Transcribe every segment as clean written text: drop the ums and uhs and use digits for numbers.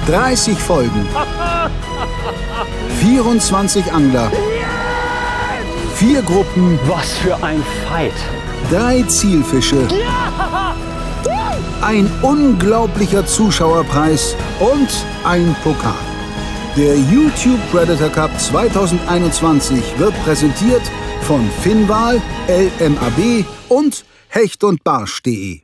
30 Folgen. 24 Angler. 4 Gruppen. Was für ein Fight. 3 Zielfische. Ein unglaublicher Zuschauerpreis und ein Pokal. Der YouTube Predator Cup 2021 wird präsentiert von Finnwal, LMAB und hechtundbarsch.de.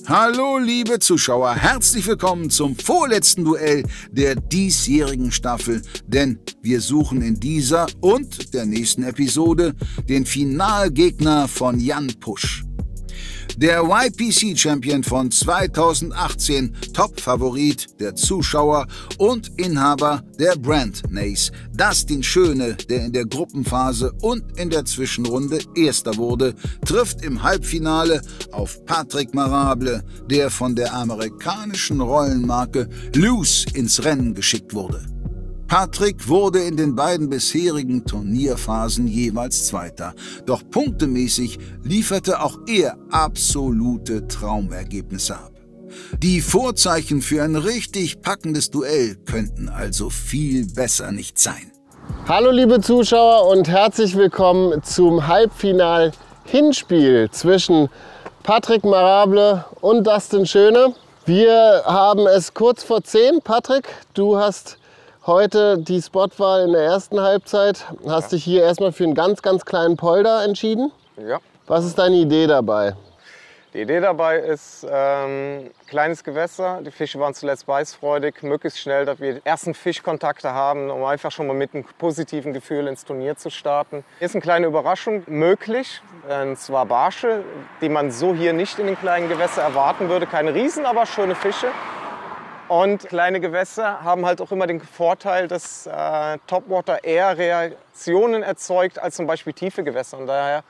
Hallo liebe Zuschauer, herzlich willkommen zum vorletzten Duell der diesjährigen Staffel, denn wir suchen in dieser und der nächsten Episode den Finalgegner von Jan Pusch. Der YPC-Champion von 2018, Top-Favorit der Zuschauer und Inhaber der Brand Nace, Dustin Schöne, der in der Gruppenphase und in der Zwischenrunde Erster wurde, trifft im Halbfinale auf Patrick Marable, der von der amerikanischen Rollenmarke Loose ins Rennen geschickt wurde. Patrick wurde in den beiden bisherigen Turnierphasen jeweils Zweiter, doch punktemäßig lieferte auch er absolute Traumergebnisse ab. Die Vorzeichen für ein richtig packendes Duell könnten also viel besser nicht sein. Hallo liebe Zuschauer und herzlich willkommen zum Halbfinal-Hinspiel zwischen Patrick Marable und Dustin Schöne. Wir haben es kurz vor 10. Patrick, du hast heute die Spotwahl in der ersten Halbzeit. Hast dich hier erstmal für einen ganz kleinen Polder entschieden. Ja. Was ist deine Idee dabei? Die Idee dabei ist, kleines Gewässer. Die Fische waren zuletzt beißfreudig. Möglichst schnell, dass wir die ersten Fischkontakte haben, um einfach schon mal mit einem positiven Gefühl ins Turnier zu starten. Hier ist eine kleine Überraschung möglich. Und zwar Barsche, die man so hier nicht in den kleinen Gewässern erwarten würde. Keine Riesen, aber schöne Fische. Und kleine Gewässer haben halt auch immer den Vorteil, dass Topwater eher Reaktionen erzeugt als zum Beispiel tiefe Gewässer. Und daher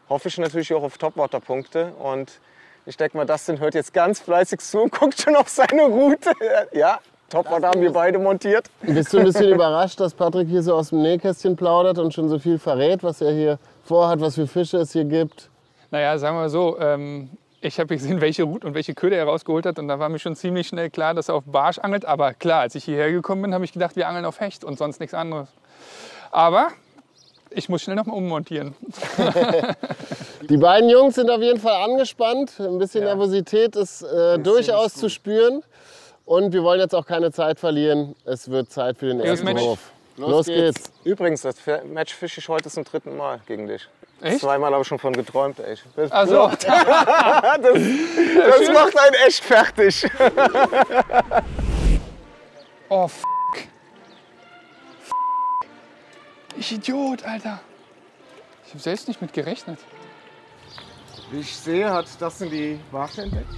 hoffe ich natürlich auch auf Topwater-Punkte. Und ich denke mal, Dustin hört jetzt ganz fleißig zu und guckt schon auf seine Route. Ja, Topwater haben wir beide montiert. Bist du ein bisschen überrascht, dass Patrick hier so aus dem Nähkästchen plaudert und schon so viel verrät, was er hier vorhat, was für Fische es hier gibt? Naja, sagen wir mal so. Ich habe gesehen, welche Route und welche Köder er rausgeholt hat. Und da war mir schon ziemlich schnell klar, dass er auf Barsch angelt. Aber klar, als ich hierher gekommen bin, habe ich gedacht, wir angeln auf Hecht und sonst nichts anderes. Aber ich muss schnell noch mal ummontieren. Die beiden Jungs sind auf jeden Fall angespannt. Ein bisschen Nervosität ist durchaus zu spüren. Und wir wollen jetzt auch keine Zeit verlieren. Es wird Zeit für den ersten Wurf. Los geht's. Übrigens, das Match fische ich heute zum 3. Mal gegen dich. Echt? 2-mal habe ich schon von geträumt, ey. Ach so. das macht einen echt fertig. Oh, f***. Ich Idiot, Alter. Ich habe selbst nicht mit gerechnet. Wie ich sehe, hat das in die Barsche entdeckt.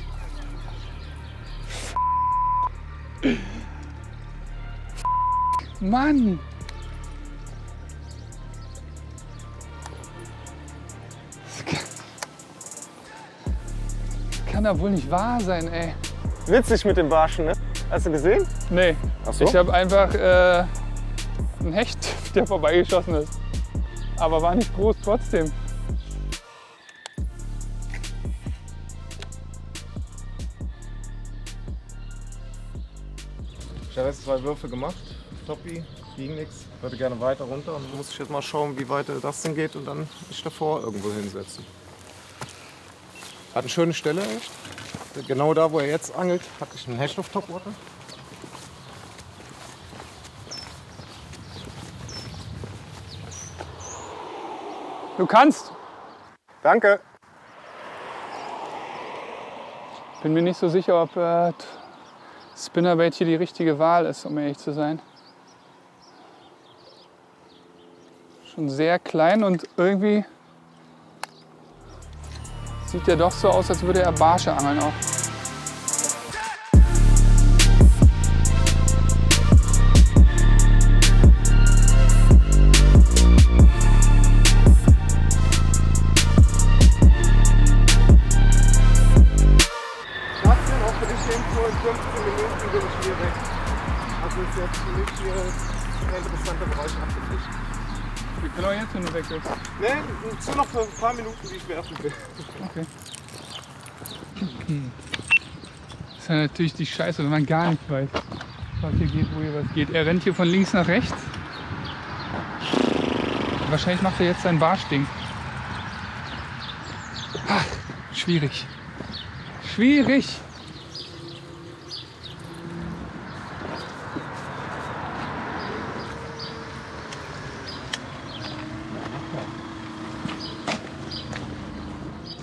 Mann. Das kann doch wohl nicht wahr sein, ey. Witzig mit den Barschen, ne? Hast du gesehen? Nee. Ach so? Ich habe einfach einen Hecht, der vorbeigeschossen ist. Aber war nicht groß trotzdem. Ich habe jetzt 2 Würfe gemacht. Toppi, ging nichts. Ich würde gerne weiter runter und muss ich jetzt mal schauen, wie weit das denn geht und dann mich davor irgendwo hinsetzen. Hat eine schöne Stelle, echt. Genau da, wo er jetzt angelt, hatte ich einen Hecht auf Topwater. Du kannst. Danke. Bin mir nicht so sicher, ob Spinnerbait hier die richtige Wahl ist, um ehrlich zu sein. Schon sehr klein und irgendwie sieht der doch so aus, als würde er Barsche angeln auch. Jetzt für mich hier ein interessanter Bereich abgefischt. Wir können auch jetzt, wenn du weg willst. Ne, nur noch für ein paar Minuten, die ich werfen will. Okay. Das ist ja natürlich die Scheiße, wenn man gar nicht weiß. was hier geht, wo hier was geht. Er rennt hier von links nach rechts. Wahrscheinlich macht er jetzt sein Barschding. Ah, schwierig. Schwierig.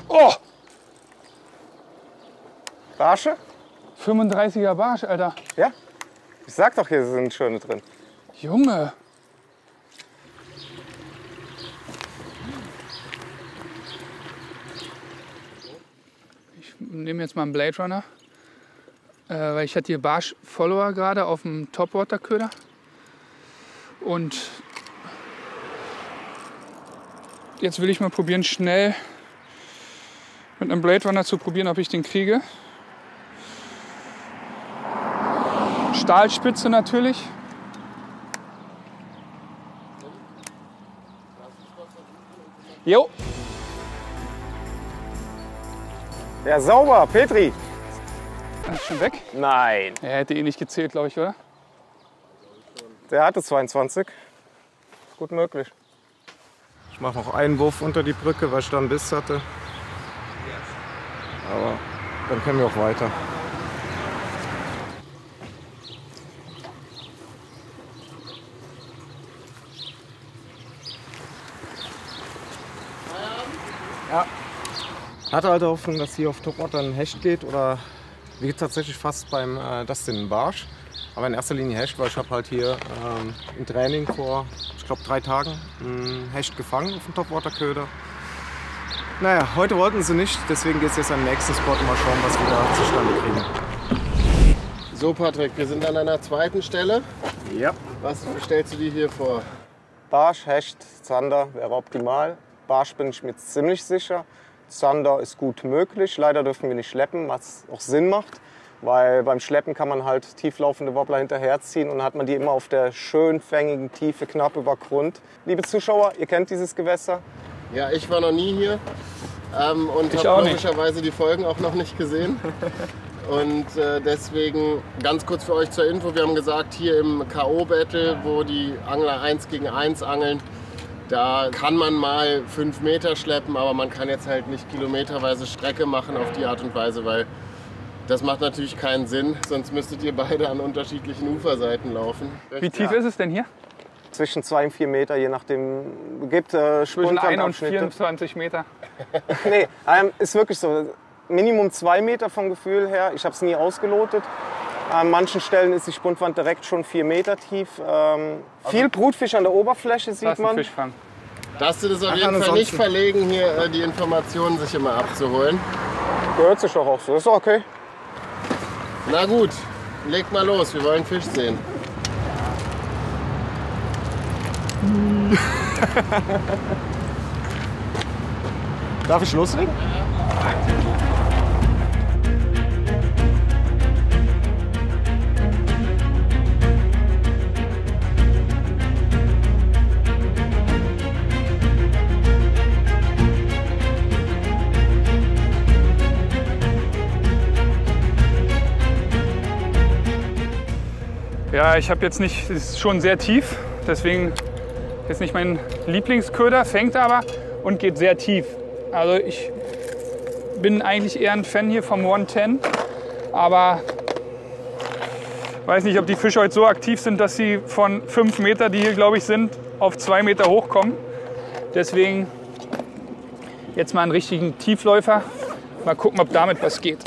Oh! Barsche? 35er Barsch, Alter. Ja? Ich sag doch, hier sind schöne drin. Junge. Ich nehme jetzt mal einen Blade Runner, weil ich hatte hier Barsch-Follower gerade auf dem Topwater-Köder. Und jetzt will ich mal probieren, schnell mit einem Blade Runner zu probieren, ob ich den kriege. Stahlspitze natürlich. Jo. Ja, sauber, Petri. Ist schon weg? Nein. Er hätte eh nicht gezählt, glaube ich, oder? Der hatte 22. Gut möglich. Ich mache noch einen Wurf unter die Brücke, weil ich da einen Biss hatte. Aber dann können wir auch weiter. Ja. Hatte halt Hoffnung, dass hier auf Topwater ein Hecht geht oder wie tatsächlich fast beim Dustin Barsch. Aber in erster Linie Hecht, weil ich habe halt hier im Training vor, ich glaube 3 Tagen ein Hecht gefangen auf dem Topwater-Köder. Naja, heute wollten sie nicht, deswegen geht es jetzt am nächsten Spot und mal schauen, was wir da zustande kriegen. So Patrick, wir sind an einer zweiten Stelle. Ja. Was stellst du dir hier vor? Barsch, Hecht, Zander wäre optimal. Barsch bin ich mir ziemlich sicher. Zander ist gut möglich. Leider dürfen wir nicht schleppen, was auch Sinn macht. Weil beim Schleppen kann man halt tieflaufende Wobbler hinterherziehen und dann hat man die immer auf der schön fängigen Tiefe knapp über Grund. Liebe Zuschauer, ihr kennt dieses Gewässer. Ja, ich war noch nie hier und Ich habe auch nicht. logischerweise die Folgen auch noch nicht gesehen. Und deswegen ganz kurz für euch zur Info, wir haben gesagt, hier im K.O.-Battle, wo die Angler 1 gegen 1 angeln, da kann man mal 5 Meter schleppen, aber man kann jetzt halt nicht kilometerweise Strecke machen auf die Art und Weise, weil das macht natürlich keinen Sinn, sonst müsstet ihr beide an unterschiedlichen Uferseiten laufen. Wie tief ist es denn hier? Zwischen 2 und 4 Meter, je nachdem. Gibt Zwischen 1 und Spuntanabschnitte. 24 Meter. Nee, ist wirklich so. Minimum 2 Meter vom Gefühl her. Ich habe es nie ausgelotet. An manchen Stellen ist die Spundwand direkt schon 4 Meter tief. Viel Brutfisch an der Oberfläche Das sieht ist ein man. Fischfang. Das ist auf Ach, jeden Fall ansonsten- nicht verlegen, hier die Informationen sich immer abzuholen. Gehört sich doch auch so. Ist doch okay. Na gut, legt mal los, wir wollen Fisch sehen. Darf ich loslegen? Ja, ich habe jetzt nicht, es ist schon sehr tief, deswegen ist nicht mein Lieblingsköder, fängt aber und geht sehr tief. Also ich bin eigentlich eher ein Fan hier vom 110, aber weiß nicht, ob die Fische heute so aktiv sind, dass sie von 5 Meter, die hier glaube ich sind, auf 2 Meter hochkommen. Deswegen jetzt mal einen richtigen Tiefläufer, mal gucken, ob damit was geht.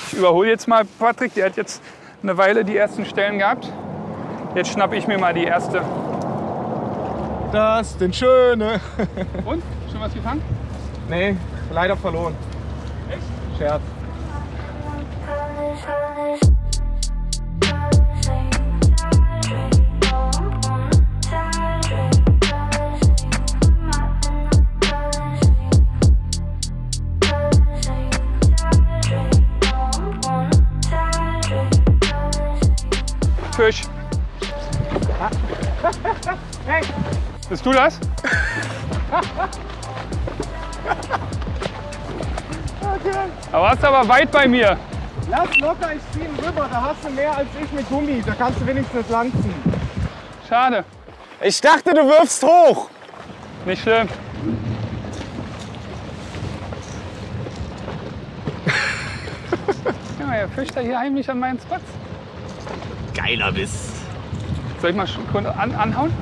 Ich überhole jetzt mal Patrick, der hat jetzt eine Weile die ersten Stellen gehabt. Jetzt schnappe ich mir mal die erste. Das ist den Schöne. Und? Schon was gefangen? Nee, leider verloren. Echt? Scherz. Fisch. Hey. Bist du das? Aber warst aber weit bei mir. Lass locker, ich zieh ihn rüber. Da hast du mehr als ich mit Gummi. Da kannst du wenigstens langziehen. Schade. Ich dachte, du wirfst hoch. Nicht schlimm. Ja, er fischt da hier heimlich an meinen Spots. Geiler Biss. Soll ich mal kurz anhauen?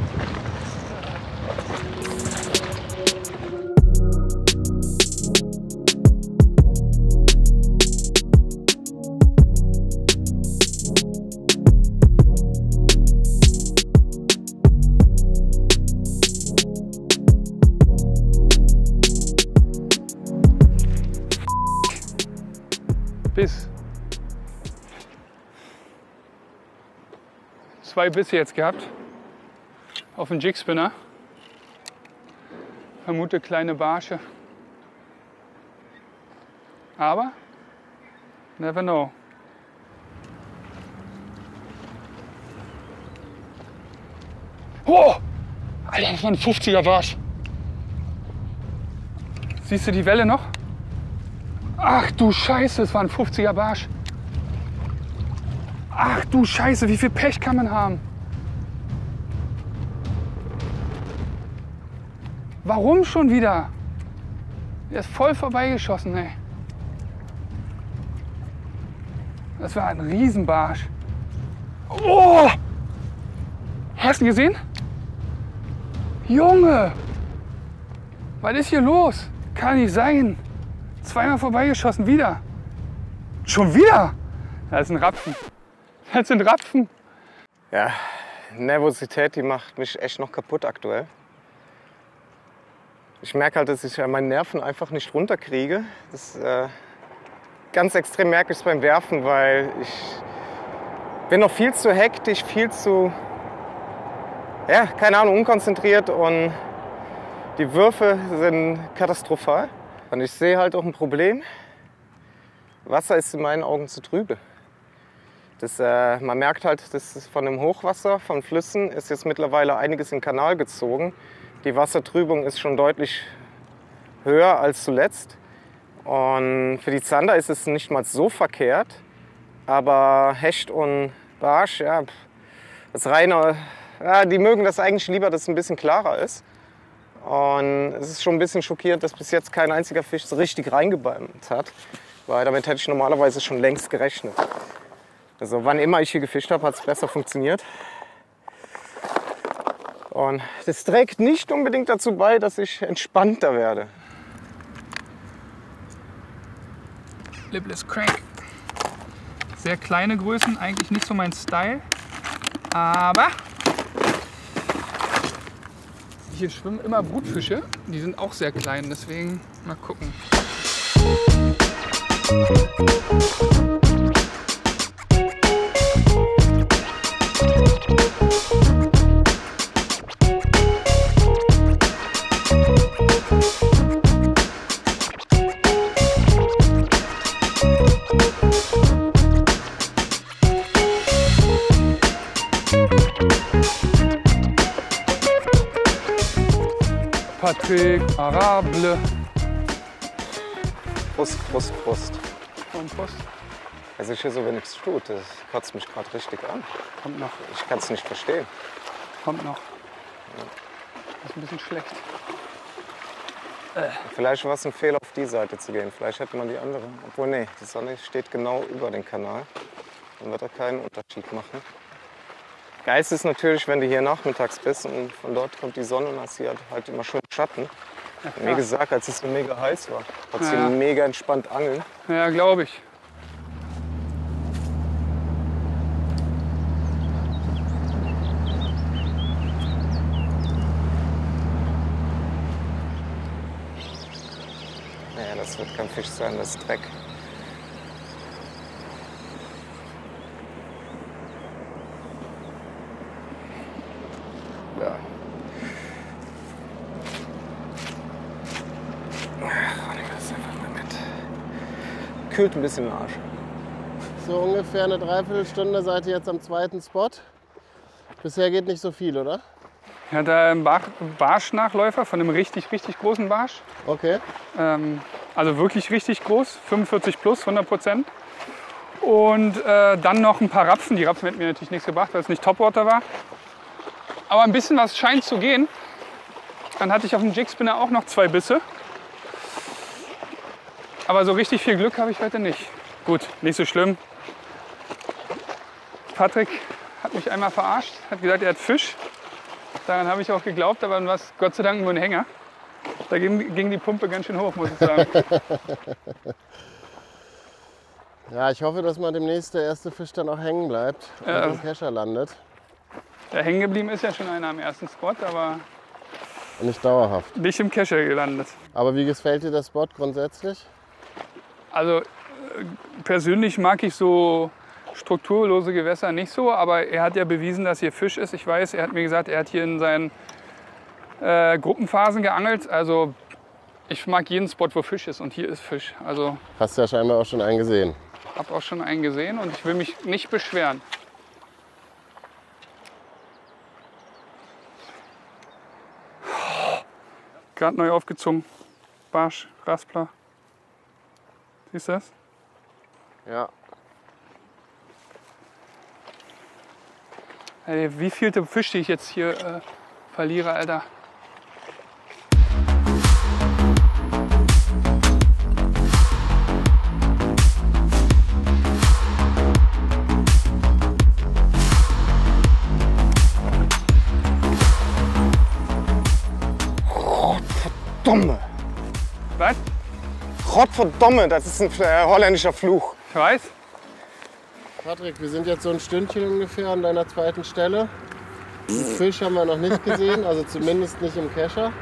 Biss. 2 Bisse jetzt gehabt auf den Jigspinner. Vermute kleine Barsche. Aber never know. Oh! Alter, das war ein 50er Barsch. Siehst du die Welle noch? Ach du Scheiße, es war ein 50er Barsch. Ach du Scheiße, wie viel Pech kann man haben? Warum schon wieder? Der ist voll vorbeigeschossen, ey. Das war ein Riesenbarsch. Oh! Hast du gesehen? Junge! Was ist hier los? Kann nicht sein. 2-mal vorbeigeschossen, wieder. Schon wieder? Das ist ein Rapfen. Das sind Rapfen. Ja, Nervosität, die macht mich echt noch kaputt aktuell. Ich merke halt, dass ich meine Nerven einfach nicht runterkriege. Das ganz extrem merke ich es beim Werfen, weil ich bin noch viel zu hektisch, viel zu, ja, keine Ahnung, unkonzentriert und die Würfe sind katastrophal. Und ich sehe halt auch ein Problem. Wasser ist in meinen Augen zu trübe. Man merkt halt, dass von dem Hochwasser von Flüssen ist jetzt mittlerweile einiges in den Kanal gezogen. Die Wassertrübung ist schon deutlich höher als zuletzt. Und für die Zander ist es nicht mal so verkehrt. Aber Hecht und Barsch, ja, das reine, ja, die mögen das eigentlich lieber, dass es ein bisschen klarer ist. Und es ist schon ein bisschen schockierend, dass bis jetzt kein einziger Fisch so richtig reingebeimt hat. Weil damit hätte ich normalerweise schon längst gerechnet. Also wann immer ich hier gefischt habe, hat es besser funktioniert. Und das trägt nicht unbedingt dazu bei, dass ich entspannter werde. Lipless Crank. Sehr kleine Größen, eigentlich nicht so mein Style. Aber hier schwimmen immer Brutfische. Die sind auch sehr klein, deswegen mal gucken. Patrick Marable. Prost, Prost, Prost. Und Prost. Also ich hier so wenig tut, das kotzt mich gerade richtig an. Kommt noch. Ich kann es nicht verstehen. Kommt noch. Das ist ein bisschen schlecht. Vielleicht war es ein Fehler, auf die Seite zu gehen. Vielleicht hätte man die andere. Obwohl, nee, die Sonne steht genau über den Kanal. Dann wird er keinen Unterschied machen. Geil ist natürlich, wenn du hier nachmittags bist und von dort kommt die Sonne und hast hier halt immer schön Schatten. Ja, wie gesagt, als es so mega heiß war, konntest du Ja. mega entspannt angeln. Ja, glaube ich. Naja, das wird kein Fisch sein, das ist Dreck. Ja. Ach, das ist einfach mal mit. Kühlt ein bisschen den Arsch. So ungefähr eine Dreiviertelstunde seid ihr jetzt am zweiten Spot. Bisher geht nicht so viel, oder? Ja, da ein Barschnachläufer von einem richtig, richtig großen Barsch. Okay. Also wirklich richtig groß, 45 plus, 100%. Und dann noch ein paar Rapfen. Die Rapfen hätten mir natürlich nichts gebracht, weil es nicht Topwater war. Aber ein bisschen was scheint zu gehen. Dann hatte ich auf dem Jigspinner auch noch 2 Bisse. Aber so richtig viel Glück habe ich heute nicht. Gut, nicht so schlimm. Patrick hat mich einmal verarscht, hat gesagt, er hat Fisch. Daran habe ich auch geglaubt, aber dann war es Gott sei Dank nur ein Hänger. Da ging die Pumpe ganz schön hoch, muss ich sagen. Ja, ich hoffe, dass mal demnächst der erste Fisch dann auch hängen bleibt und im Kescher landet. Ja, hängen geblieben ist ja schon einer am ersten Spot, aber nicht dauerhaft. nicht im Kescher gelandet. Aber wie gefällt dir der Spot grundsätzlich? Also persönlich mag ich so strukturlose Gewässer nicht so, aber er hat ja bewiesen, dass hier Fisch ist. Ich weiß, er hat mir gesagt, er hat hier in seinen Gruppenphasen geangelt. Also ich mag jeden Spot, wo Fisch ist, und hier ist Fisch. Also Hast du ja scheinbar auch schon einen gesehen. habe auch schon einen gesehen und ich will mich nicht beschweren. Gerade neu aufgezogen. Barsch, Raspler. Siehst du das? Ja. Ey, wie vielte Fisch, die ich jetzt hier verliere, Alter. Dumme. Was? Gottverdomme, das ist ein holländischer Fluch. Ich weiß. Patrick, wir sind jetzt so ein Stündchen ungefähr an deiner zweiten Stelle. Den Fisch haben wir noch nicht gesehen, also zumindest nicht im Kescher.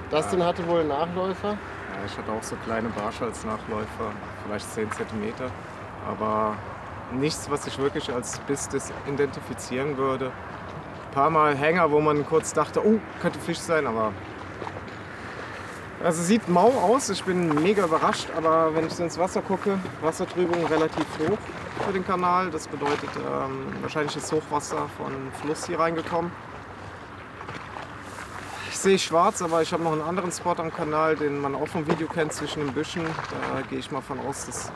Dustin hatte wohl einen Nachläufer. Ja, ich hatte auch so kleine Barsche als Nachläufer, vielleicht 10 cm. Aber nichts, was ich wirklich als Biss identifizieren würde. Ein paar Mal Hänger, wo man kurz dachte, oh, könnte Fisch sein, aber... Also sieht mau aus, ich bin mega überrascht, aber wenn ich so ins Wasser gucke, Wassertrübung relativ hoch für den Kanal. Das bedeutet, wahrscheinlich ist Hochwasser von Fluss hier reingekommen. Ich sehe schwarz, aber ich habe noch einen anderen Spot am Kanal, den man auch vom Video kennt, zwischen den Büschen. Da gehe ich mal von aus, dass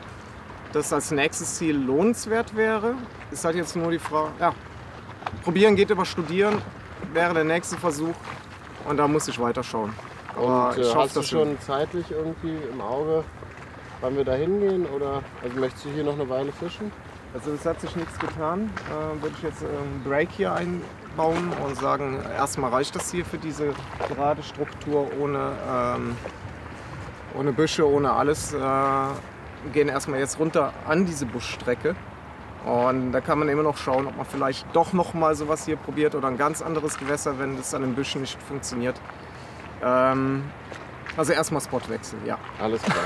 das als nächstes Ziel lohnenswert wäre. Ist halt jetzt nur die Frage, ja, probieren geht über studieren, wäre der nächste Versuch und da muss ich weiterschauen. Aber Und ich hoffe, hast du schon zeitlich irgendwie im Auge, wann wir da hingehen? Oder also möchtest du hier noch eine Weile fischen? Also es hat sich nichts getan. Würde ich jetzt einen Break hier einbauen und sagen, erstmal reicht das hier für diese gerade Struktur ohne Büsche, ohne alles. Wir gehen erstmal jetzt runter an diese Buschstrecke. Und da kann man immer noch schauen, ob man vielleicht doch noch mal sowas hier probiert oder ein ganz anderes Gewässer, wenn das an den Büschen nicht funktioniert. Also erstmal Spotwechsel, ja. Alles klar.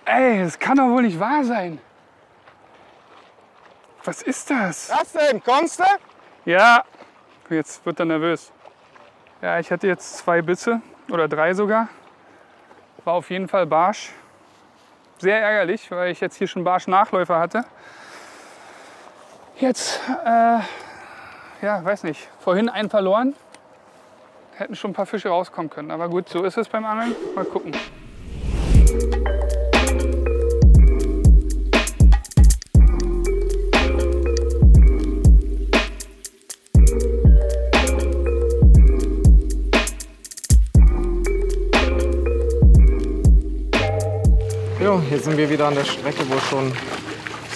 Ey, das kann doch wohl nicht wahr sein. Was ist das? Was denn? Kommst du? Ja, jetzt wird er nervös. Ja, ich hatte jetzt 2 Bisse oder 3 sogar. War auf jeden Fall Barsch. Sehr ärgerlich, weil ich jetzt hier schon Barsch-Nachläufer hatte. Jetzt, ja, weiß nicht, vorhin einen verloren. Hätten schon ein paar Fische rauskommen können. Aber gut, so ist es beim Angeln. Mal gucken. Jo, hier sind wir wieder an der Strecke, wo ich schon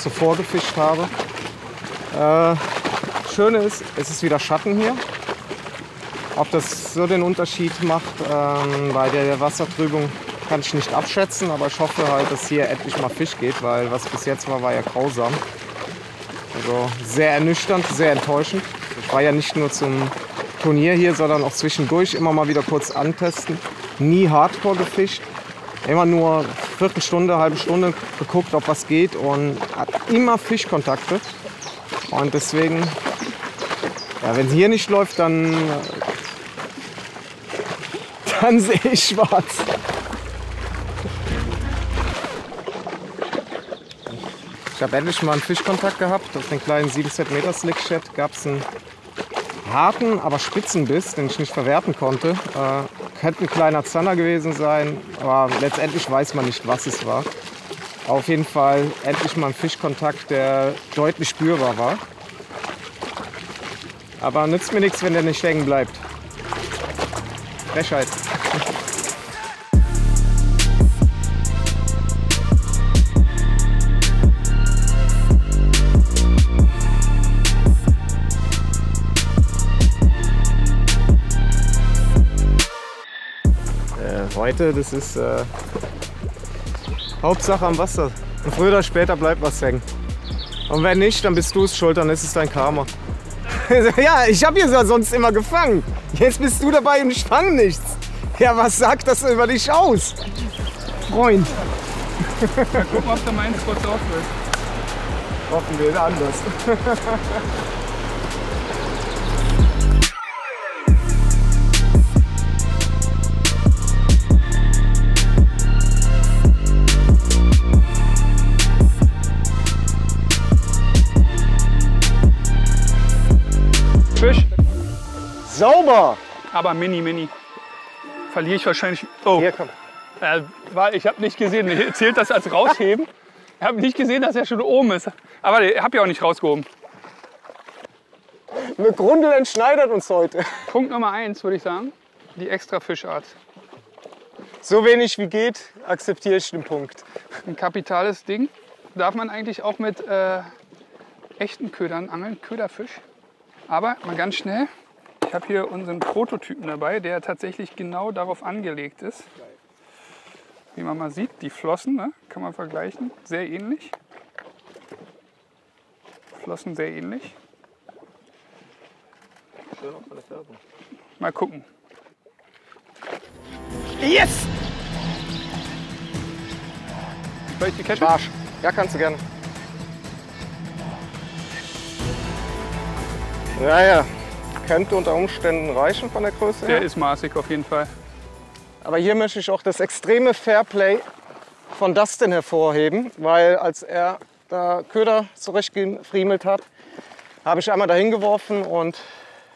zuvor gefischt habe. Schöne ist, es ist wieder Schatten hier. Ob das so den Unterschied macht bei der Wassertrübung, kann ich nicht abschätzen. Aber ich hoffe halt, dass hier endlich mal Fisch geht, weil was bis jetzt war ja grausam. Also sehr ernüchternd, sehr enttäuschend. Ich war ja nicht nur zum Turnier hier, sondern auch zwischendurch immer mal wieder kurz antesten. Nie Hardcore gefischt. Immer nur Viertelstunde, halbe Stunde geguckt, ob was geht und hat immer Fischkontakte. Und deswegen, ja, wenn es hier nicht läuft, dann sehe ich schwarz. Ich habe endlich mal einen Fischkontakt gehabt. Auf den kleinen 7 cm Slickshad gab es einen harten, aber spitzen Biss, den ich nicht verwerten konnte. Könnte ein kleiner Zander gewesen sein, aber letztendlich weiß man nicht, was es war. Auf jeden Fall endlich mal ein Fischkontakt, der deutlich spürbar war. Aber nützt mir nichts, wenn der nicht hängen bleibt. Frechheit. Heute, das ist Hauptsache am Wasser. Und früher oder später bleibt was hängen. Und wenn nicht, dann bist du es schuld, dann ist es dein Karma. Ja, ich habe hier sonst immer gefangen. Jetzt bist du dabei und ich fange nichts. Ja, was sagt das über dich aus, Freund? Mal gucken, ob der meins kurz raus will. Hoffen wir anders. Fisch, Sauber! aber mini. Verliere ich wahrscheinlich. Oh, Hier, komm. ich habe nicht gesehen. Ich zählt das als rausheben. Ich habe nicht gesehen, dass er schon oben ist. Aber ich habe ja auch nicht rausgehoben. Eine Grundel entschneidet uns heute. Punkt Nummer 1 würde ich sagen. Die extra Fischart. So wenig wie geht, akzeptiere ich den Punkt. Ein kapitales Ding. Darf man eigentlich auch mit echten Ködern angeln, Köderfisch. Aber mal ganz schnell, ich habe hier unseren Prototypen dabei, der tatsächlich genau darauf angelegt ist. Wie man mal sieht, die Flossen, ne, kann man vergleichen, sehr ähnlich. Flossen sehr ähnlich. Mal gucken. Yes! Soll ich die Kette? Barsch. Ja, kannst du gerne. Ja, könnte unter Umständen reichen von der Größe Der her. ist maßig auf jeden Fall. Aber hier möchte ich auch das extreme Fairplay von Dustin hervorheben, weil als er da Köder zurechtgefriemelt hat, habe ich einmal dahin geworfen und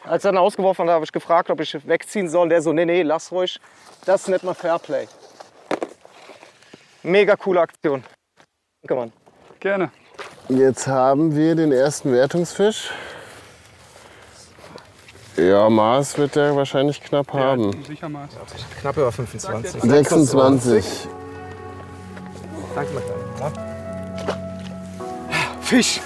als er dann ausgeworfen hat, habe ich gefragt, ob ich wegziehen soll. Der so, nee, lass ruhig. Das ist nicht mal Fairplay. Mega coole Aktion. Danke, Mann. Gerne. Jetzt haben wir den ersten Wertungsfisch. Ja, Maß wird der wahrscheinlich knapp haben. Ja, sicher Maß. Knapp über 25. 26. Danke, mein Kleiner. Fisch.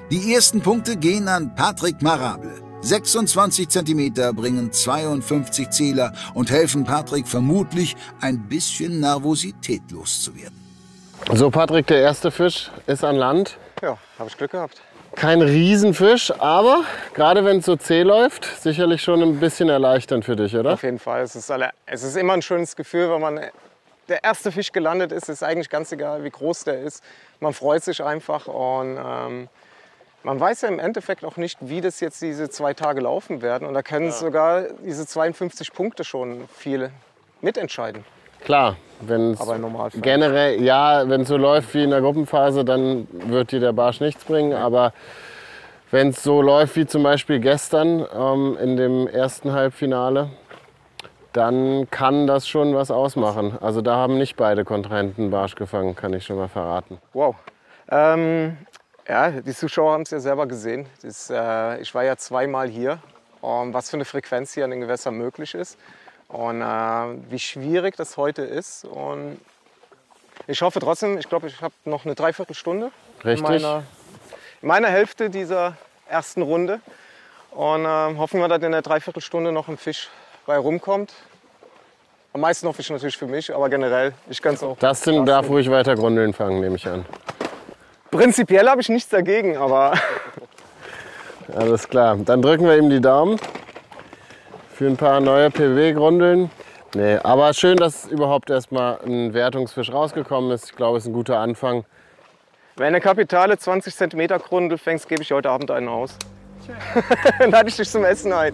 Die ersten Punkte gehen an Patrick Marable. 26 cm bringen 52 Zähler und helfen Patrick vermutlich, ein bisschen Nervosität loszuwerden. So, Patrick, der erste Fisch ist an Land. Ja, habe ich Glück gehabt. Kein Riesenfisch, aber gerade wenn es so zäh läuft, sicherlich schon ein bisschen erleichternd für dich, oder? Auf jeden Fall. Es ist immer ein schönes Gefühl, wenn man der erste Fisch gelandet ist. Ist eigentlich ganz egal, wie groß der ist. Man freut sich einfach und man weiß ja im Endeffekt auch nicht, wie das jetzt diese 2 Tage laufen werden. Und da können sogar diese 52 Punkte schon viele mitentscheiden. Klar, wenn es Aber im Normalfall. generell, ja, wenn es so läuft wie in der Gruppenphase, dann wird dir der Barsch nichts bringen. Aber wenn es so läuft wie zum Beispiel gestern in dem ersten Halbfinale, dann kann das schon was ausmachen. Also da haben nicht beide Kontrahenten Barsch gefangen, kann ich schon mal verraten. Wow. Ja, die Zuschauer haben es ja selber gesehen. Ich war ja 2-mal hier, was für eine Frequenz hier an den Gewässern möglich ist. Und wie schwierig das heute ist. Und ich hoffe trotzdem, ich glaube, ich habe noch eine Dreiviertelstunde Richtig. in meiner Hälfte dieser ersten Runde. Und hoffen wir, dass in der Dreiviertelstunde noch ein Fisch bei rumkommt. Am meisten hoffe ich natürlich für mich, aber generell, ich kann es auch. Dustin darf ruhig weiter Grundeln fangen, nehme ich an. Prinzipiell habe ich nichts dagegen, aber Alles klar, dann drücken wir ihm die Daumen für ein paar neue PW-Grundeln. Nee, aber schön, dass überhaupt erstmal ein Wertungsfisch rausgekommen ist. Ich glaube, es ist ein guter Anfang. wenn eine kapitale 20 cm Grundel fängst, gebe ich heute Abend einen aus. Dann lade ich dich zum Essen ein.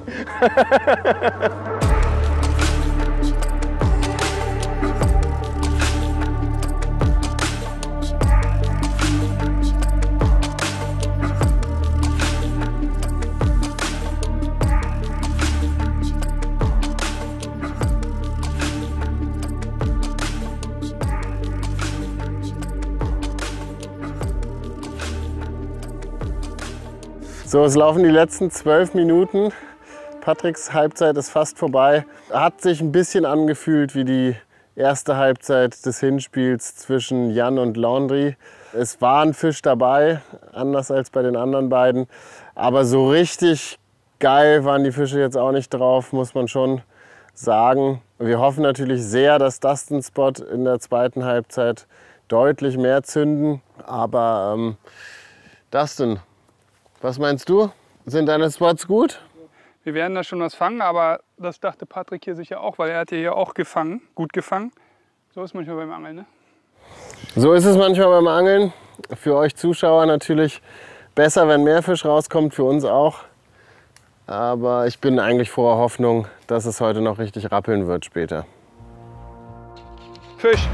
So, es laufen die letzten 12 Minuten. Patricks Halbzeit ist fast vorbei. Hat sich ein bisschen angefühlt wie die erste Halbzeit des Hinspiels zwischen Jan und Landry. Es war ein Fisch dabei, anders als bei den anderen beiden. Aber so richtig geil waren die Fische jetzt auch nicht drauf, muss man schon sagen. Wir hoffen natürlich sehr, dass Dustin Spot in der zweiten Halbzeit deutlich mehr zünden. Aber Dustin, was meinst du? Sind deine Spots gut? Wir werden da schon was fangen, aber das dachte Patrick hier sicher auch, weil er hat hier auch gefangen, gut gefangen. So ist manchmal beim Angeln, ne? So ist es manchmal beim Angeln. Für euch Zuschauer natürlich besser, wenn mehr Fisch rauskommt, für uns auch. Aber ich bin eigentlich voller Hoffnung, dass es heute noch richtig rappeln wird später. Fisch,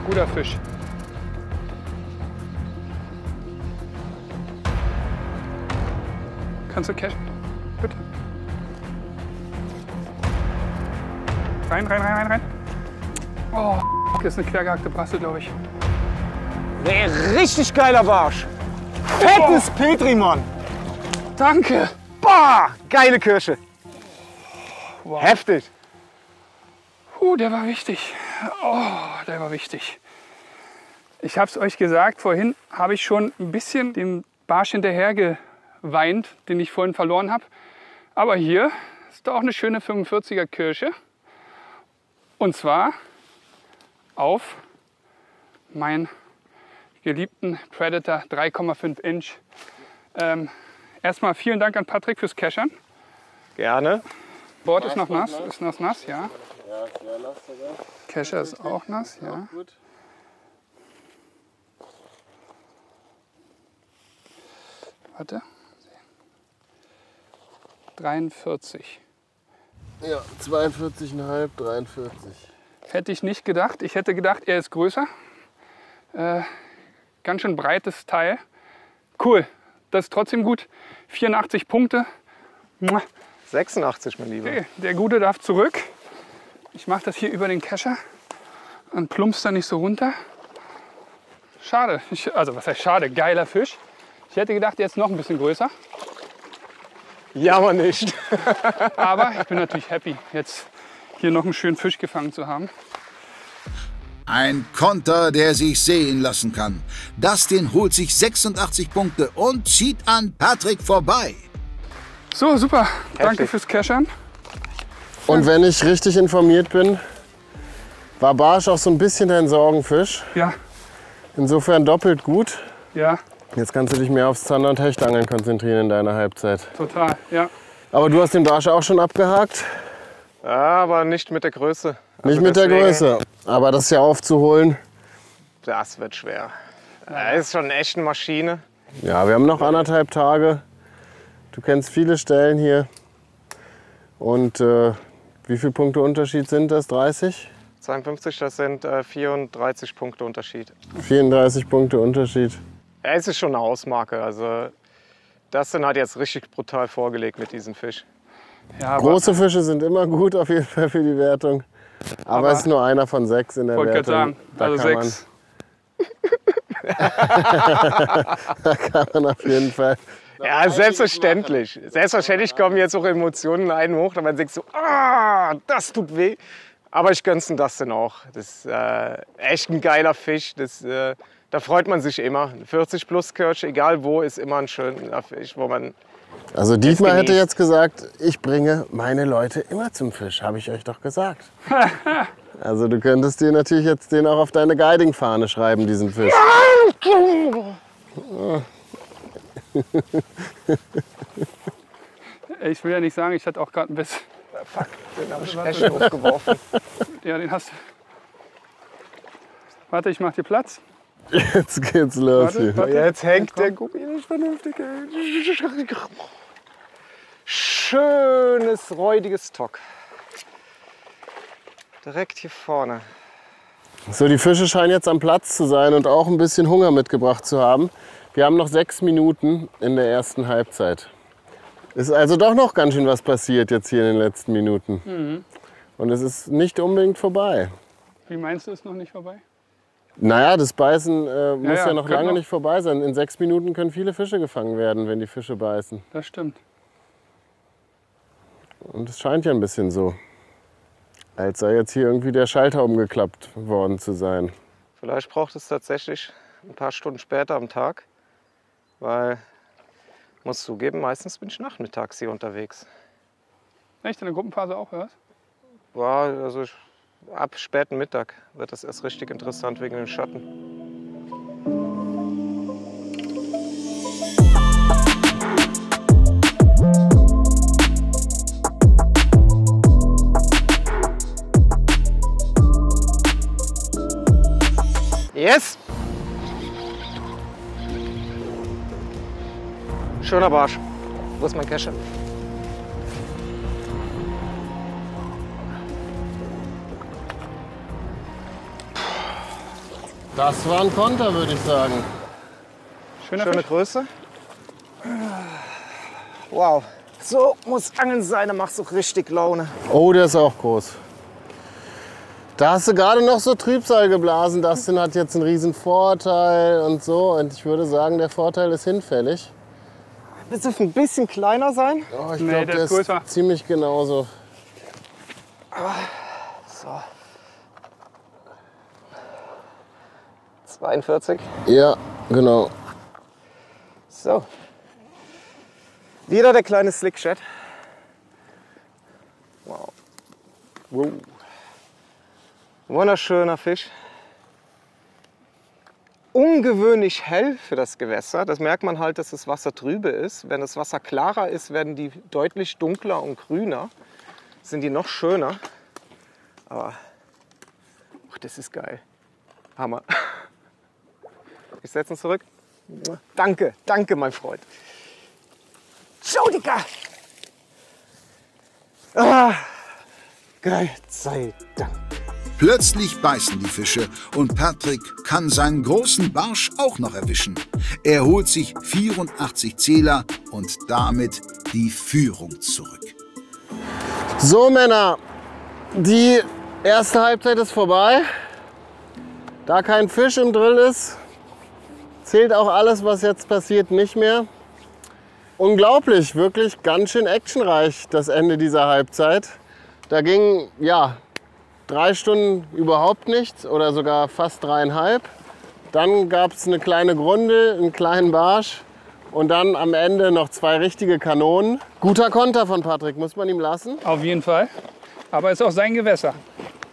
guter Fisch. Kannst du cashen? Bitte. Rein, rein, rein, rein, rein. Oh, das ist eine quergehackte Brasse, glaube ich. Nee, richtig geiler Barsch. Fettes Petri, Mann. Danke. Boah, geile Kirsche. Wow. Heftig. Der war wichtig. Oh, der war wichtig. Ich habe es euch gesagt, vorhin habe ich schon ein bisschen den Barsch hinterher geweint, den ich vorhin verloren habe. Aber hier ist auch eine schöne 45er Kirsche. Und zwar auf meinen geliebten Predator 3,5 Inch. Erstmal vielen Dank an Patrick fürs Cashern. Gerne. Board ist noch nass, ist noch nass, ja. Ja, sehr nass sogar. Kescher ist auch nass, ja. Gut. Warte. 43. Ja, 42,5, 43. Hätte ich nicht gedacht. Ich hätte gedacht, er ist größer. Ganz schön breites Teil. Cool. Das ist trotzdem gut. 84 Punkte. 86, mein Lieber. Okay, der Gute darf zurück. Ich mache das hier über den Kescher. Dann plumpst er nicht so runter. Schade. Also was heißt schade? Geiler Fisch. Ich hätte gedacht, er ist noch ein bisschen größer. Jammer nicht. Aber ich bin natürlich happy, jetzt hier noch einen schönen Fisch gefangen zu haben. Ein Konter, der sich sehen lassen kann. Dustin holt sich 86 Punkte und zieht an Patrick vorbei. So, super. Danke fürs Cashern. Und wenn ich richtig informiert bin, war Barsch auch so ein bisschen dein Sorgenfisch. Ja, Insofern doppelt gut. ja, Jetzt kannst du dich mehr aufs Zander- und Hechtangeln konzentrieren in deiner Halbzeit. total. Ja. Aber du hast den Barsch auch schon abgehakt? Ja, aber nicht mit der Größe. Nicht Also mit der deswegen, Größe. Aber das hier aufzuholen. Das wird schwer. Er ist schon echt eine Maschine. Ja, wir haben noch 1,5 Tage. Du kennst viele Stellen hier. Und wie viele Punkte Unterschied sind das? 30? 52, das sind 34 Punkte Unterschied. 34 Punkte Unterschied. Ja, es ist schon eine Hausmarke. Also Dustin hat jetzt richtig brutal vorgelegt mit diesem Fisch. Ja, aber Große Fische sind immer gut auf jeden Fall für die Wertung. Aber es ist nur einer von 6 in der wollte gerade Wertung. sagen, also kann 6. Da kann man auf jeden Fall. Ja, selbstverständlich. Selbstverständlich kommen jetzt auch Emotionen in einen hoch, da man denkt so, ah, das tut weh. Aber ich gönn's den Dustin auch. Das ist echt ein geiler Fisch. Da freut man sich immer. 40 plus Kirsche, egal wo, ist immer ein schöner Fisch, wo man. Also Dietmar hätte genießt. jetzt gesagt, ich bringe meine Leute immer zum Fisch. Habe ich euch doch gesagt. Also du könntest dir natürlich jetzt den auch auf deine Guiding-Fahne schreiben, diesen Fisch. Ich will ja nicht sagen, ich hatte auch gerade ein bisschen. Fuck, den habe ich echt hochgeworfen. Ja, den hast du. Warte, ich mach dir Platz. Jetzt geht's los hier. Warte. Jetzt hängt der Gummi nicht vernünftig. Schönes, räudiges Tock. Direkt hier vorne. So, die Fische scheinen jetzt am Platz zu sein und auch ein bisschen Hunger mitgebracht zu haben. Wir haben noch 6 Minuten in der ersten Halbzeit. Ist also doch noch ganz schön was passiert jetzt hier in den letzten Minuten. Und es ist nicht unbedingt vorbei. Wie meinst du, ist noch nicht vorbei? Naja, das Beißen muss ja noch können lange noch. nicht vorbei sein. In 6 Minuten können viele Fische gefangen werden, wenn die Fische beißen. Das stimmt. Und es scheint ja ein bisschen so, als sei jetzt hier irgendwie der Schalter umgeklappt worden zu sein. Vielleicht braucht es tatsächlich ein paar Stunden später am Tag, weil, muss zugeben, meistens bin ich nachmittags hier unterwegs. Echt, in der Gruppenphase auch, hörst? Ja, also ab späten Mittag wird das erst richtig interessant wegen dem Schatten. Yes! Schöner Barsch. Wo ist mein Kescher? Das war ein Konter, würde ich sagen. Schöner Schöne Fisch. Größe. Wow. So muss Angeln sein, da macht es auch richtig Laune. Oh, der ist auch groß. Da hast du gerade noch so Trübsal geblasen. Dustin hat jetzt einen riesen Vorteil und so. Und ich würde sagen, der Vorteil ist hinfällig. Willst du ein bisschen kleiner sein? Oh, ich Nee, glaube, der der ist größer. ist ziemlich genauso. So. 42. Ja, genau. So. Wieder der kleine Slickshad. Wow. Wow. Wunderschöner Fisch. Ungewöhnlich hell für das Gewässer. Das merkt man halt, dass das Wasser trübe ist. Wenn das Wasser klarer ist, werden die deutlich dunkler und grüner. Sind die noch schöner. Aber das ist geil. Hammer. Ich setze ihn zurück. Danke, danke, mein Freund. Schau, Dicker! Ah, Gott sei Dank. Plötzlich beißen die Fische und Patrick kann seinen großen Barsch auch noch erwischen. Er holt sich 84 Zähler und damit die Führung zurück. So, Männer, die erste Halbzeit ist vorbei. Da kein Fisch im Drill ist, zählt auch alles, was jetzt passiert, nicht mehr. Unglaublich, wirklich ganz schön actionreich das Ende dieser Halbzeit. Da ging, ja, 3 Stunden überhaupt nichts oder sogar fast 3,5. Dann gab es eine kleine Grundel, einen kleinen Barsch und dann am Ende noch 2 richtige Kanonen. Guter Konter von Patrick, muss man ihm lassen. Auf jeden Fall. Aber ist auch sein Gewässer.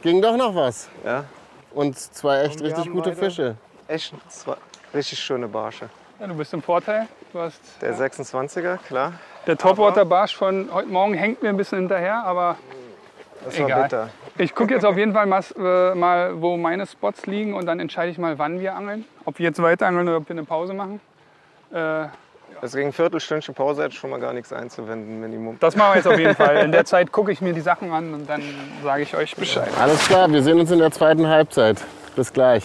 Ging doch noch was. Ja, Und 2 echt Und wir richtig haben gute beide- Fische. echt zwei richtig schöne Barsche. Ja, du bist im Vorteil. Du hast, Der 26er, klar. der Topwater-Barsch von heute Morgen hängt mir ein bisschen hinterher, aber Das war egal. bitter. Ich gucke jetzt auf jeden Fall mal, wo meine Spots liegen und dann entscheide ich mal, wann wir angeln. Ob wir jetzt weiter angeln oder ob wir eine Pause machen. Deswegen ein Viertelstündchen Pause hätte schon mal gar nichts einzuwenden, Minimum. Das machen wir jetzt auf jeden Fall. In der Zeit gucke ich mir die Sachen an und dann sage ich euch Bescheid. Alles klar, wir sehen uns in der zweiten Halbzeit. Bis gleich.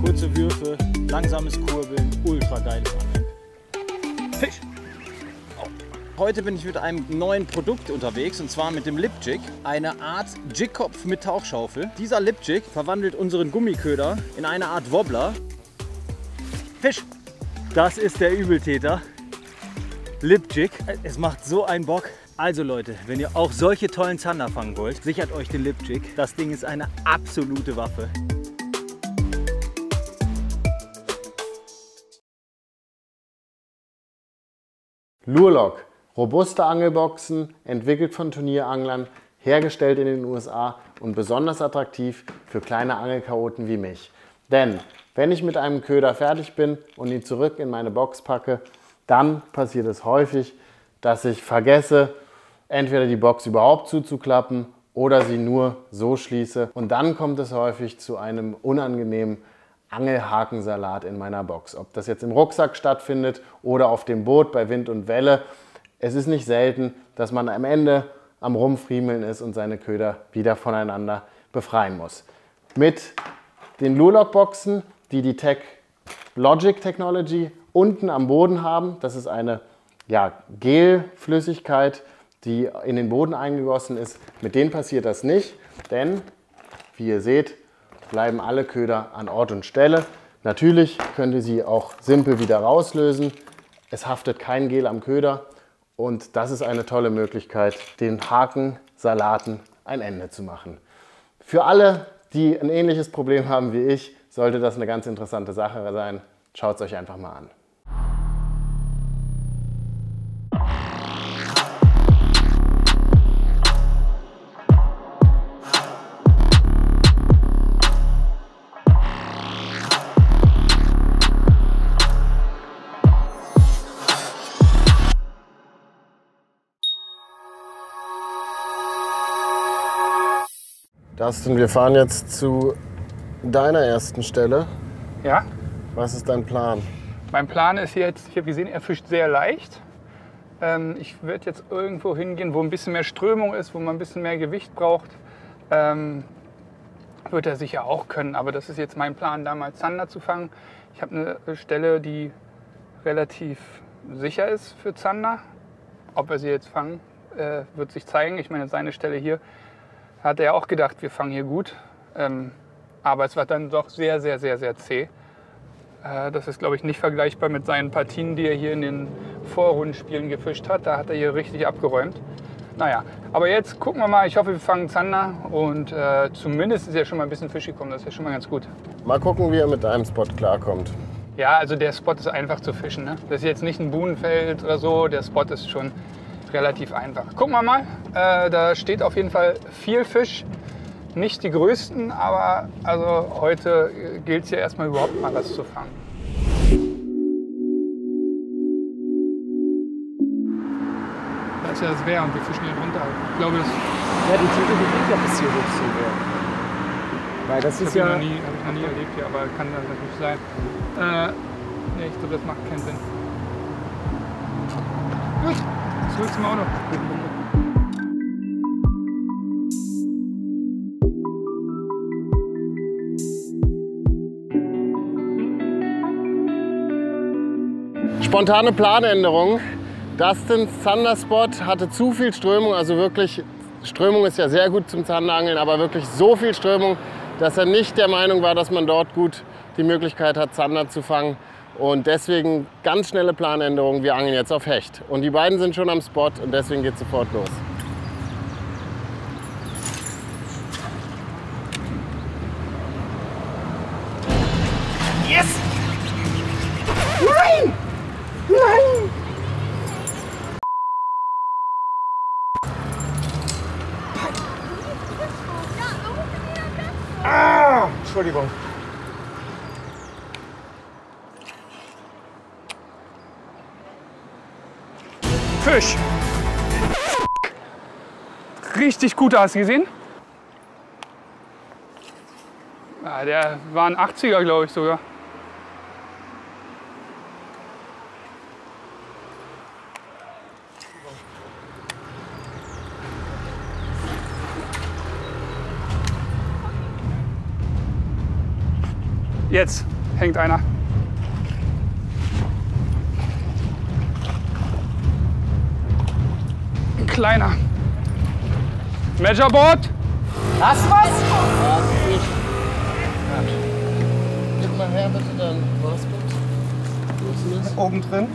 Kurze Würfe, langsames Kurbeln, ultra geiles Angeln. Fisch! Heute bin ich mit einem neuen Produkt unterwegs und zwar mit dem Lip Jig. Eine Art Jigkopf mit Tauchschaufel. Dieser Lip Jig verwandelt unseren Gummiköder in eine Art Wobbler. Fisch! Das ist der Übeltäter. Lip Jig. Es macht so einen Bock. Also Leute, wenn ihr auch solche tollen Zander fangen wollt, sichert euch den Lip Jig. Das Ding ist eine absolute Waffe. Lure-Lock. Robuste Angelboxen, entwickelt von Turnieranglern, hergestellt in den USA und besonders attraktiv für kleine Angelchaoten wie mich. Denn wenn ich mit einem Köder fertig bin und ihn zurück in meine Box packe, dann passiert es häufig, dass ich vergesse, entweder die Box überhaupt zuzuklappen oder sie nur so schließe. Und dann kommt es häufig zu einem unangenehmen Angelhakensalat in meiner Box. Ob das jetzt im Rucksack stattfindet oder auf dem Boot bei Wind und Welle. Es ist nicht selten, dass man am Ende am Rumfriemeln ist und seine Köder wieder voneinander befreien muss. Mit den Lure-Lock-Boxen, die die Logic Technology unten am Boden haben, das ist eine ja, Gelflüssigkeit, die in den Boden eingegossen ist. Mit denen passiert das nicht, denn wie ihr seht, bleiben alle Köder an Ort und Stelle. Natürlich könnt ihr sie auch simpel wieder rauslösen. Es haftet kein Gel am Köder und das ist eine tolle Möglichkeit, den Hakensalaten ein Ende zu machen. Für alle, die ein ähnliches Problem haben wie ich, sollte das eine ganz interessante Sache sein. Schaut es euch einfach mal an. Dustin, wir fahren jetzt zu deiner ersten Stelle. Ja, Was ist dein Plan? mein Plan ist jetzt, ich habe gesehen, er fischt sehr leicht. Ich werde jetzt irgendwo hingehen, wo ein bisschen mehr Strömung ist, wo man ein bisschen mehr Gewicht braucht. Wird er sicher auch können, aber das ist jetzt mein Plan, da mal Zander zu fangen. Ich habe eine Stelle, die relativ sicher ist für Zander. Ob wir sie jetzt fangen, wird sich zeigen. Ich meine, seine Stelle hier hat er auch gedacht, wir fangen hier gut. Aber es war dann doch sehr, sehr, sehr, sehr zäh. Das ist, glaube ich, nicht vergleichbar mit seinen Partien, die er hier in den Vorrundenspielen gefischt hat. Da hat er hier richtig abgeräumt. Naja, aber jetzt gucken wir mal. Ich hoffe, wir fangen Zander. Und zumindest ist ja schon mal ein bisschen Fisch gekommen. Das ist ja schon mal ganz gut. Mal gucken, wie er mit deinem Spot klarkommt. Ja, also der Spot ist einfach zu fischen. Ne? Das ist jetzt nicht ein Buhnenfeld oder so. Der Spot ist schon relativ einfach. Gucken wir mal. Da steht auf jeden Fall viel Fisch. Nicht die größten, aber also heute gilt es ja erstmal überhaupt mal was zu fangen. Da ist ja das Wehr und wir fischen hier runter. Ich glaube, das Ja, die Tüte geht ja bis hier hoch zu werden. Weil das ist ja. habe ich noch nie erlebt hier, aber kann das natürlich sein. Nee, ich glaube, das macht keinen Sinn. Gut, zurück zum Auto. Spontane Planänderung. Dustins Zanderspot hatte zu viel Strömung, also wirklich, Strömung ist ja sehr gut zum Zanderangeln, aber wirklich so viel Strömung, dass er nicht der Meinung war, dass man dort gut die Möglichkeit hat, Zander zu fangen. Und deswegen ganz schnelle Planänderung, wir angeln jetzt auf Hecht. Und die beiden sind schon am Spot und deswegen geht es sofort los. Yes! Nein! Nein! Ah! Entschuldigung. Fisch! Richtig gut, hast du gesehen? Ja, der war ein 80er, glaube ich sogar. Jetzt hängt einer. Ein kleiner. Measureboard. Das was? Gib mal her bitte dein Maßband. Oben drin.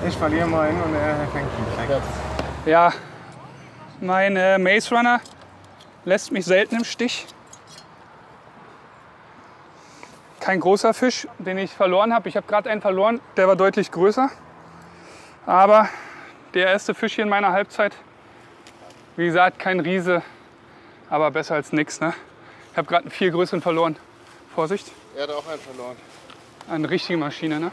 Ich verliere meinen und er fängt ihn weg. Ja, mein Maze Runner lässt mich selten im Stich. Kein großer Fisch, den ich verloren habe. Ich habe gerade einen verloren, der war deutlich größer. Aber der erste Fisch hier in meiner Halbzeit, wie gesagt, kein Riese, aber besser als nichts. Ne? Ich habe gerade einen viel größeren verloren. Vorsicht. Er hat auch einen verloren. Eine richtige Maschine, ne?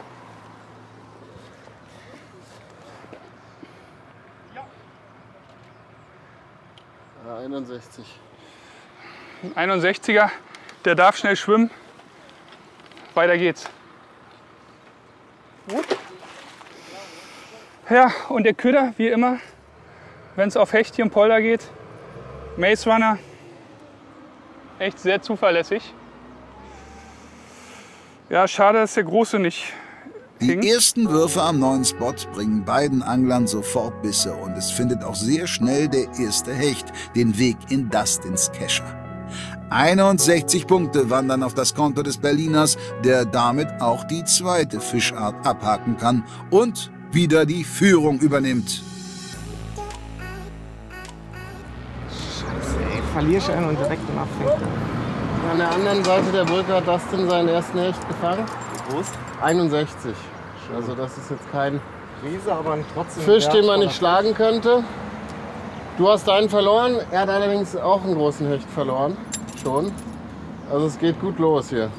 Ja, 61. Ein 61er, der darf schnell schwimmen. Weiter geht's. Gut. Ja, und der Köder, wie immer, wenn es auf Hecht hier im Polder geht, Maze Runner, echt sehr zuverlässig. Ja, schade, dass der Große nicht hing. Die ersten Würfe am neuen Spot bringen beiden Anglern sofort Bisse und es findet auch sehr schnell der erste Hecht den Weg in Dustins Kescher. 61 Punkte wandern auf das Konto des Berliners, der damit auch die zweite Fischart abhaken kann und wieder die Führung übernimmt. Scheiße, ey, verliere ich einen und direkt im Abfängt. An der anderen Seite der Brücke hat Dustin seinen ersten Hecht gefangen. Wie groß? 61. Also das ist jetzt kein Riese, aber trotzdem Fisch, den man nicht schlagen könnte. Du hast deinen verloren, er hat allerdings auch einen großen Hecht verloren. Schon. Also es geht gut los hier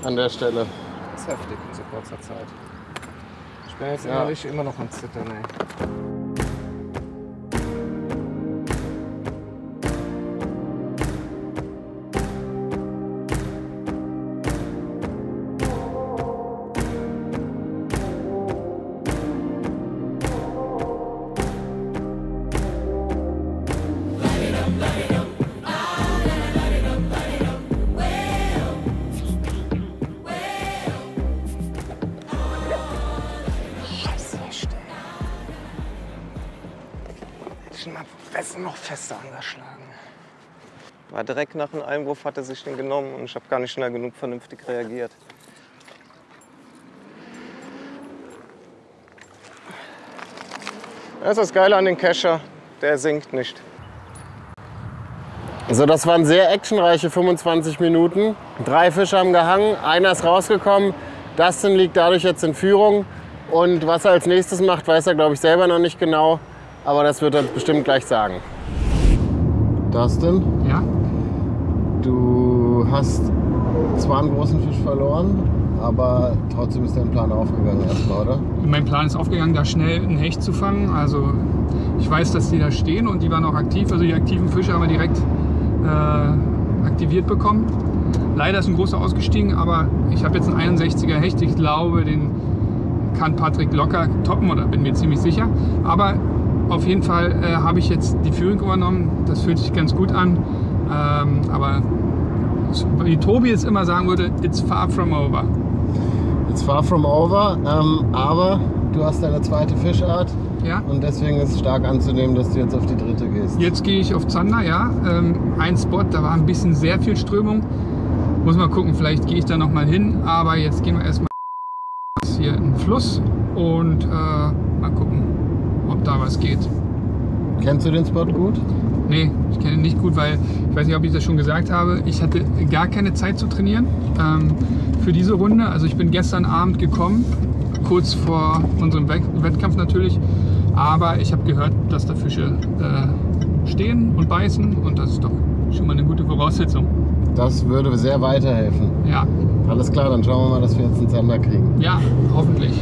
an der Stelle. Das ist heftig in so kurzer Zeit. Ich bin jetzt innerlich immer noch am Zittern, ey. Noch fester angeschlagen. War direkt nach dem Einwurf hat er sich den genommen und ich habe gar nicht schnell genug vernünftig reagiert. Das ist das Geile an den Kescher, der sinkt nicht. Also das waren sehr actionreiche 25 Minuten. 3 Fische haben gehangen, einer ist rausgekommen. Dustin liegt dadurch jetzt in Führung. Und was er als nächstes macht, weiß er, glaube ich, selber noch nicht genau. Aber das wird er bestimmt gleich sagen. Dustin? Ja? Du hast zwar einen großen Fisch verloren, aber trotzdem ist dein Plan aufgegangen erstmal, oder? Mein Plan ist aufgegangen, da schnell einen Hecht zu fangen. Also ich weiß, dass die da stehen und die waren auch aktiv. Also die aktiven Fische haben wir direkt aktiviert bekommen. Leider ist ein großer ausgestiegen, aber ich habe jetzt einen 61er Hecht. Ich glaube, den kann Patrick locker toppen oder bin mir ziemlich sicher. Aber auf jeden Fall habe ich jetzt die Führung übernommen. Das fühlt sich ganz gut an. Aber wie Tobi es immer sagen würde, it's far from over. It's far from over, aber du hast deine zweite Fischart. Ja. Und deswegen ist es stark anzunehmen, dass du jetzt auf die dritte gehst. Jetzt gehe ich auf Zander, ja. Ein Spot, da war ein bisschen sehr viel Strömung. Muss mal gucken, vielleicht gehe ich da noch mal hin. Aber jetzt gehen wir erstmal hier in den Fluss und mal gucken, ob da was geht. Kennst du den Spot gut? Nee, ich kenne ihn nicht gut, weil ich weiß nicht, ob ich das schon gesagt habe. Ich hatte gar keine Zeit zu trainieren für diese Runde. Also ich bin gestern Abend gekommen, kurz vor unserem Wettkampf natürlich. Aber ich habe gehört, dass da Fische stehen und beißen und das ist doch schon mal eine gute Voraussetzung. Das würde sehr weiterhelfen. Ja. Alles klar, dann schauen wir mal, dass wir jetzt einen Zander kriegen. Ja, hoffentlich.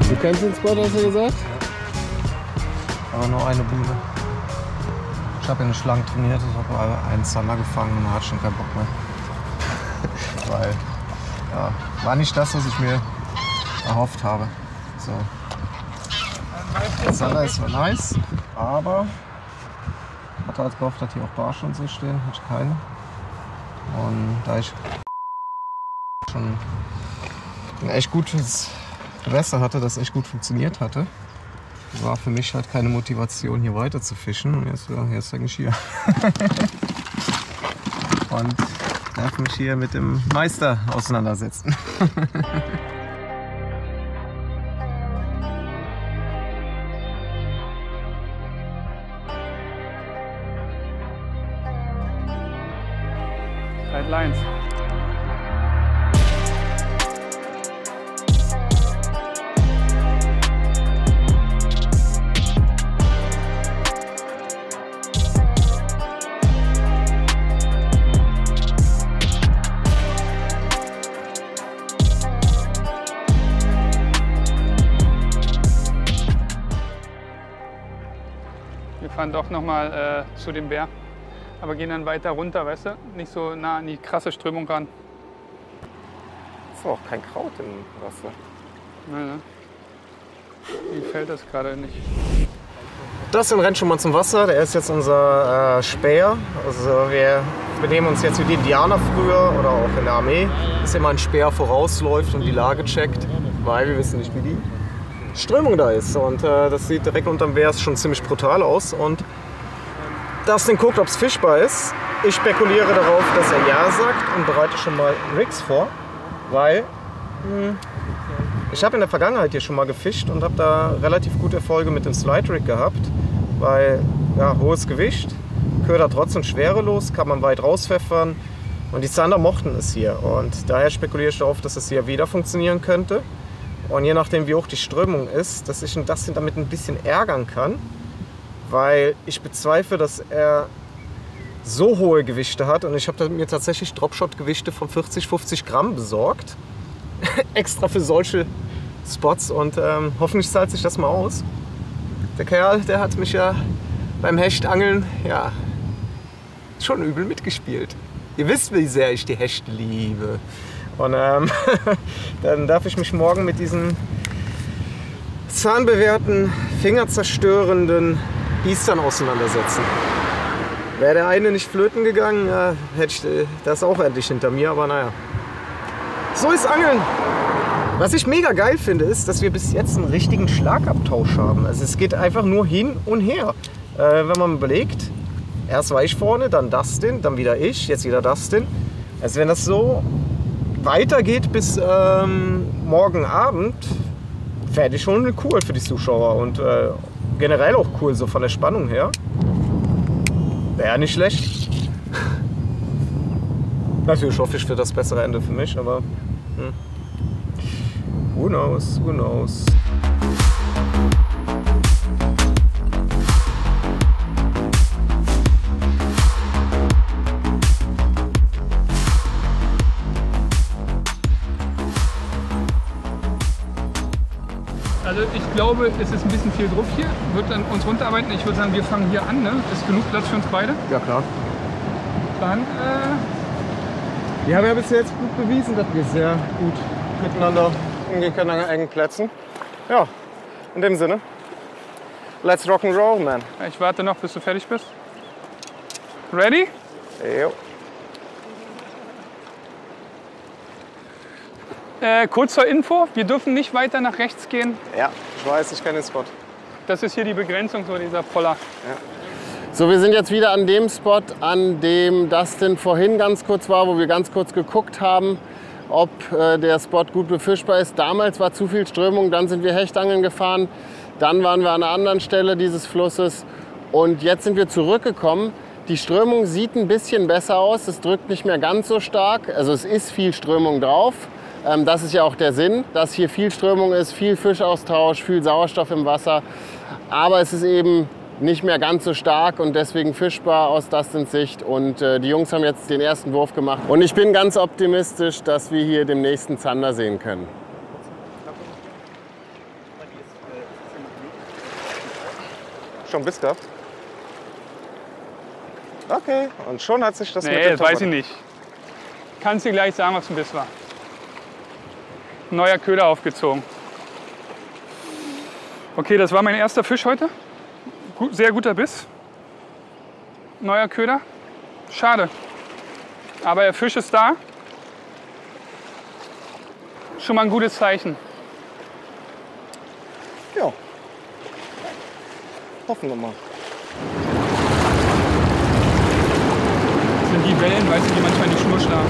Du kennst den Spot, hast du gesagt? Aber nur eine Bude. Ich habe ja nicht lang trainiert, ich habe einen Zander gefangen und hatte schon keinen Bock mehr. Weil, ja, war nicht das, was ich mir erhofft habe. So. Der Zander ist zwar nice, aber ich hatte halt gehofft, dass hier auch Barsch und so stehen, hatte ich keine. Und da ich schon ein echt gutes Gewässer hatte, das echt gut funktioniert hatte, war für mich halt keine Motivation, hier weiter zu fischen. Und jetzt ist eigentlich hier. Und darf mich hier mit dem Meister auseinandersetzen. Tight Lines. Wir fahren doch noch mal zu dem Bär, aber gehen dann weiter runter, weißt du? Nicht so nah an die krasse Strömung ran. Ist auch kein Kraut im Wasser. Nein, ne? Mir gefällt das gerade nicht. Das rennt schon mal zum Wasser. Der ist jetzt unser Späher. Also wir benehmen uns jetzt wie die Indianer früher oder auch in der Armee. Dass immer ein Späher vorausläuft und die Lage checkt, weil wir wissen nicht, wie die Strömung da ist. Und das sieht direkt unterm Wers schon ziemlich brutal aus. Und Dustin guckt, ob es fischbar ist. Ich spekuliere darauf, dass er ja sagt und bereite schon mal Rigs vor, weil ich habe in der Vergangenheit hier schon mal gefischt und habe da relativ gute Erfolge mit dem Slide Rig gehabt, weil ja, hohes Gewicht, Köder trotzdem schwerelos, kann man weit rauspfeffern und die Zander mochten es hier und daher spekuliere ich darauf, dass es hier wieder funktionieren könnte und je nachdem wie hoch die Strömung ist, dass ich ihn Dustin damit ein bisschen ärgern kann, weil ich bezweifle, dass er so hohe Gewichte hat und ich habe mir tatsächlich Dropshot-Gewichte von 40, 50 Gramm besorgt. Extra für solche Spots und hoffentlich zahlt sich das mal aus. Der Kerl, der hat mich ja beim Hechtangeln ja, schon übel mitgespielt. Ihr wisst, wie sehr ich die Hechte liebe. Und dann darf ich mich morgen mit diesen zahnbewehrten, fingerzerstörenden Biestern auseinandersetzen. Wäre der eine nicht flöten gegangen, hätte ich das auch endlich hinter mir, aber naja. So ist Angeln. Was ich mega geil finde, ist, dass wir bis jetzt einen richtigen Schlagabtausch haben. Also es geht einfach nur hin und her. Wenn man überlegt, erst war ich vorne, dann Dustin, dann wieder ich, jetzt wieder Dustin. Also wenn das so weitergeht bis morgen Abend, fände ich schon cool für die Zuschauer und generell auch cool so von der Spannung her. Wäre nicht schlecht. Natürlich hoffe ich für das bessere Ende für mich, aber who knows, who knows. Also ich glaube, es ist ein bisschen viel Druck hier, wird dann uns runterarbeiten. Ich würde sagen, wir fangen hier an, ne? Ist genug Platz für uns beide? Ja klar. Dann, Wir haben ja bis jetzt gut bewiesen, dass wir sehr gut miteinander umgehen können an engen Plätzen. Ja, in dem Sinne, let's rock and roll, man. ich warte noch, bis du fertig bist. Ready? Jo. Kurz zur Info, wir dürfen nicht weiter nach rechts gehen. Ja, ich weiß, ich kenne den Spot. Das ist hier die Begrenzung, so dieser Poller. So, wir sind jetzt wieder an dem Spot, an dem Dustin vorhin ganz kurz war, wo wir ganz kurz geguckt haben, ob der Spot gut befischbar ist. Damals war zu viel Strömung, dann sind wir Hechtangeln gefahren, dann waren wir an einer anderen Stelle dieses Flusses und jetzt sind wir zurückgekommen. Die Strömung sieht ein bisschen besser aus, es drückt nicht mehr ganz so stark, also es ist viel Strömung drauf. Das ist ja auch der Sinn, dass hier viel Strömung ist, viel Fischaustausch, viel Sauerstoff im Wasser. Aber es ist eben nicht mehr ganz so stark und deswegen fischbar aus Dustins Sicht. Und die Jungs haben jetzt den ersten Wurf gemacht. Und ich bin ganz optimistisch, dass wir hier den nächsten Zander sehen können. Schon Biss gehabt? Okay, und schon hat sich das mit Nee, dem das weiß Topper- ich nicht. Kannst dir gleich sagen, was ein Biss war. Neuer Köder aufgezogen. Okay, das war mein erster Fisch heute. Sehr guter Biss. Neuer Köder. Schade. Aber der Fisch ist da. Schon mal ein gutes Zeichen. Ja. Hoffen wir mal. Das sind die Wellen, weißt du, die manchmal in die Schnur schlagen.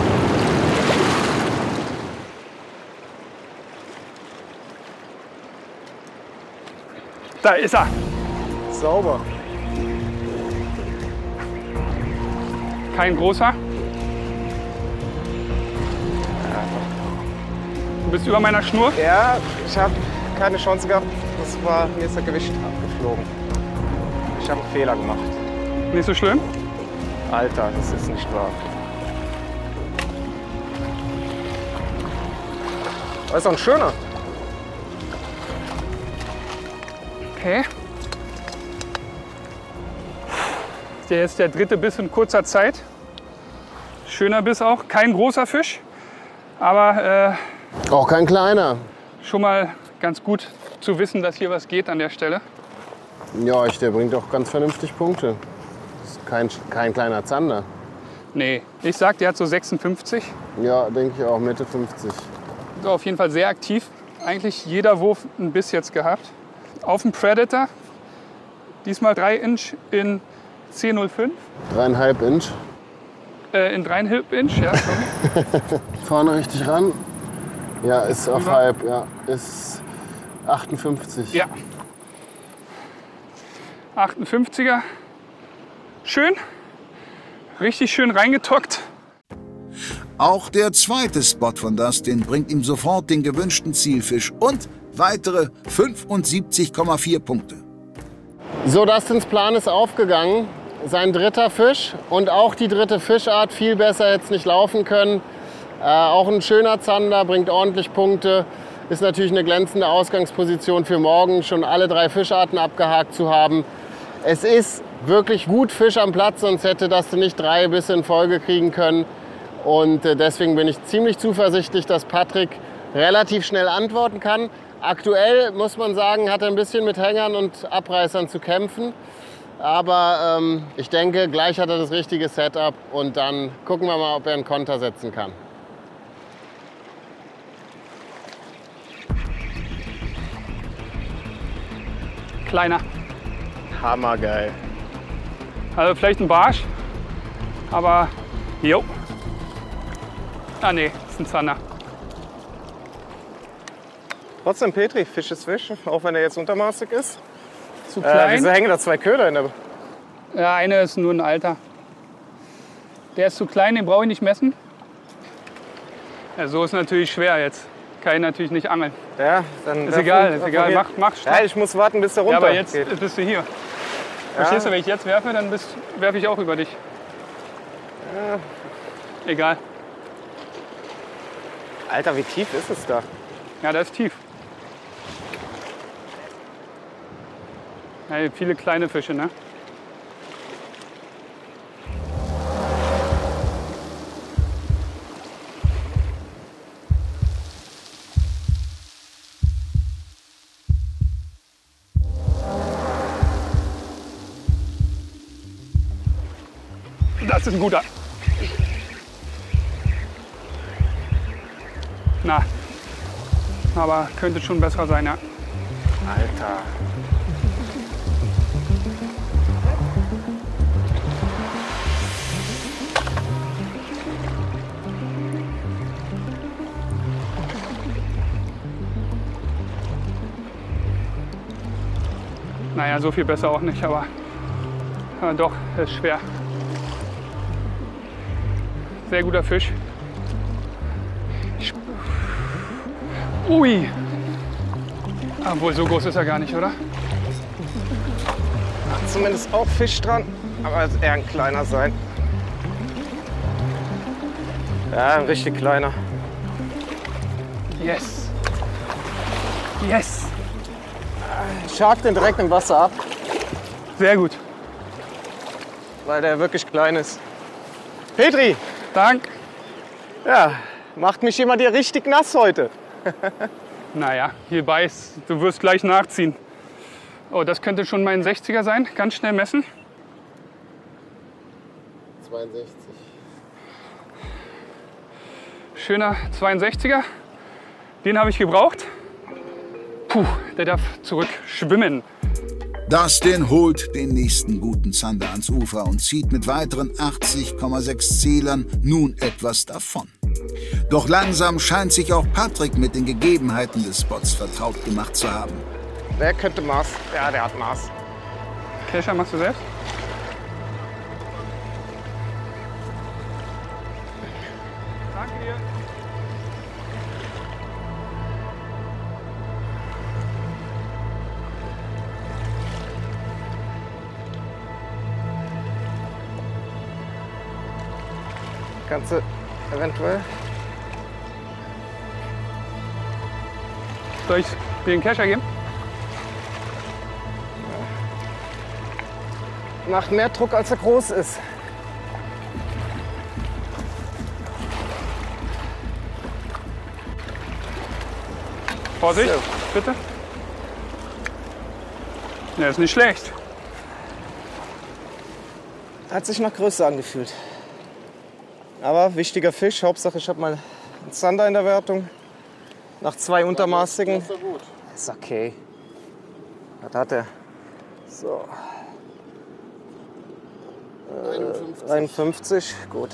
Da ist er. Sauber. Kein großer. Du bist über meiner Schnur. Ja, ich habe keine Chance gehabt. Mir ist das Gewicht abgeflogen. Ich habe einen Fehler gemacht. Nicht so schlimm. Alter, das ist nicht wahr. Das ist doch ein schöner. Okay. Der ist der dritte Biss in kurzer Zeit. Schöner Biss auch. Kein großer Fisch, aber Auch kein kleiner. schon mal ganz gut zu wissen, dass hier was geht an der Stelle. Ja, der bringt auch ganz vernünftig Punkte. Ist kein kleiner Zander. Nee, ich sag, der hat so 56. Ja, denke ich auch, Mitte 50. So, auf jeden Fall sehr aktiv. Eigentlich jeder Wurf einen Biss jetzt gehabt. Auf dem Predator. Diesmal 3 Inch in 10,05. 3,5 Inch. In 3,5 Inch, ja. Vorne richtig ran. Ja, ist auf halb, ja. Ist 58. Ja. 58er. Schön. Richtig schön reingetockt. Auch der zweite Spot von Dustin bringt ihm sofort den gewünschten Zielfisch und weitere 75,4 Punkte. So, Dustins Plan ist aufgegangen. Sein dritter Fisch und auch die dritte Fischart. Viel besser hätte es nicht laufen können. Auch ein schöner Zander, bringt ordentlich Punkte. Ist natürlich eine glänzende Ausgangsposition für morgen, schon alle 3 Fischarten abgehakt zu haben. Es ist wirklich gut Fisch am Platz, sonst hätte Dustin nicht 3 Bisse in Folge kriegen können. Und deswegen bin ich ziemlich zuversichtlich, dass Patrick relativ schnell antworten kann. Aktuell, muss man sagen, hat er ein bisschen mit Hängern und Abreißern zu kämpfen. Aber ich denke, gleich hat er das richtige Setup und dann gucken wir mal, ob er einen Konter setzen kann. Kleiner. Hammergeil. Also vielleicht ein Barsch, aber jo. Ah nee, ist ein Zander. Trotzdem Petri, Fisch ist Fisch, auch wenn er jetzt untermaßig ist. Zu klein. Wieso hängen da 2 Köder in der... Ja, eine ist nur ein Alter. Der ist zu klein, den brauche ich nicht messen. Ja, so ist natürlich schwer jetzt. Kann ich natürlich nicht angeln. Ja, dann... Ist egal, mach Ja, ich muss warten, bis der runter Ja, aber jetzt geht. bist du hier. Verstehst du, wenn ich jetzt werfe, dann werfe ich auch über dich. Ja. Egal. Alter, wie tief ist es da? Ja, das ist tief. Ja, viele kleine Fische, ne? Das ist ein guter. Na, aber könnte schon besser sein, ja. Alter. Naja, so viel besser auch nicht, aber doch, ist schwer. Sehr guter Fisch. Ui! Obwohl, so groß ist er gar nicht, oder? Hat zumindest auch Fisch dran, aber es eher ein kleiner sein. Ja, ein richtig kleiner. Yes! Yes! Ich hake den direkt im Wasser ab, Sehr gut. weil der wirklich klein ist. Petri! Dank. Ja, macht mich jemand hier richtig nass heute. Naja, hier beißt. Du wirst gleich nachziehen. Oh, das könnte schon mein 60er sein. Ganz schnell messen. 62. Schöner 62er. Den habe ich gebraucht. Puh, der darf zurück schwimmen. Dustin holt den nächsten guten Zander ans Ufer und zieht mit weiteren 80,6 Zählern nun etwas davon. Doch langsam scheint sich auch Patrick mit den Gegebenheiten des Spots vertraut gemacht zu haben. Der könnte Maß. Ja, der hat Maß. Kescher, machst du selbst? Danke dir. Kannst du eventuell... Soll ich dir den Kescher geben? Macht mehr Druck, als er groß ist. Vorsicht, So. bitte. Der ist nicht schlecht. Hat sich nach Größe angefühlt. Aber wichtiger Fisch. Hauptsache, ich habe mal einen Zander in der Wertung. Nach 2 untermaßigen. Das ist so gut. Ist okay. Was hat er? So. 51. Gut.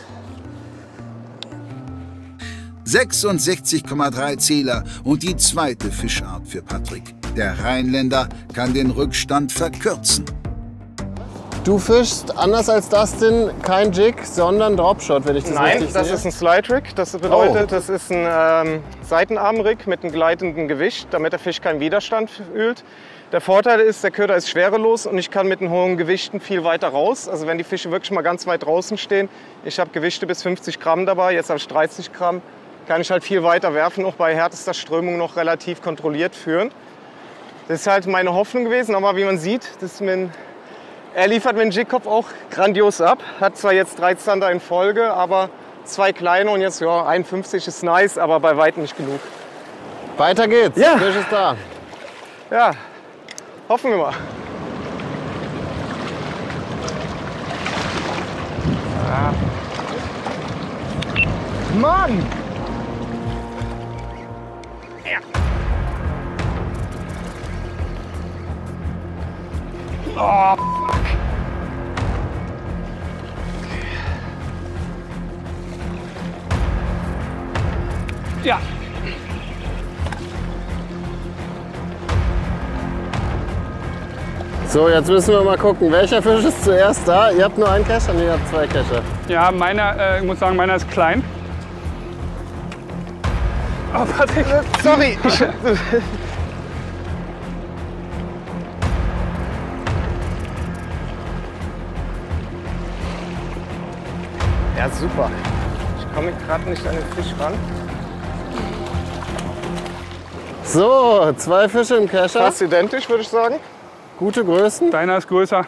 66,3 Zähler und die zweite Fischart für Patrick. Der Rheinländer kann den Rückstand verkürzen. Du fischst anders als Dustin kein Jig, sondern Dropshot, wenn ich das Nein, richtig das sehe. ist ein Slide-Rig. Das bedeutet, das ist ein Seitenarm-Rig mit einem gleitenden Gewicht, damit der Fisch keinen Widerstand fühlt. Der Vorteil ist, der Köder ist schwerelos und ich kann mit den hohen Gewichten viel weiter raus. Also wenn die Fische wirklich mal ganz weit draußen stehen, ich habe Gewichte bis 50 Gramm dabei, jetzt habe ich 30 Gramm, kann ich halt viel weiter werfen, auch bei härtester Strömung noch relativ kontrolliert führen. Das ist halt meine Hoffnung gewesen, aber wie man sieht, er liefert mit dem Jigkopf auch grandios ab. Hat zwar jetzt 3 Zander in Folge, aber 2 kleine und jetzt ja, 51 ist nice, aber bei weitem nicht genug. Weiter geht's. Ja. Fisch ist da. Ja, hoffen wir mal. Mann! Ja. Oh, fuck. Ja. So, jetzt müssen wir mal gucken, welcher Fisch ist zuerst da? Ihr habt nur einen Kescher? Ne, ihr habt 2 Kescher. Ja, meiner, ich muss sagen, meiner ist klein. Oh, Patrick. Sorry. Ja, super. Ich komme gerade nicht an den Fisch ran. So, 2 Fische im Kescher. Fast identisch, würde ich sagen. Gute Größen. Deiner ist größer.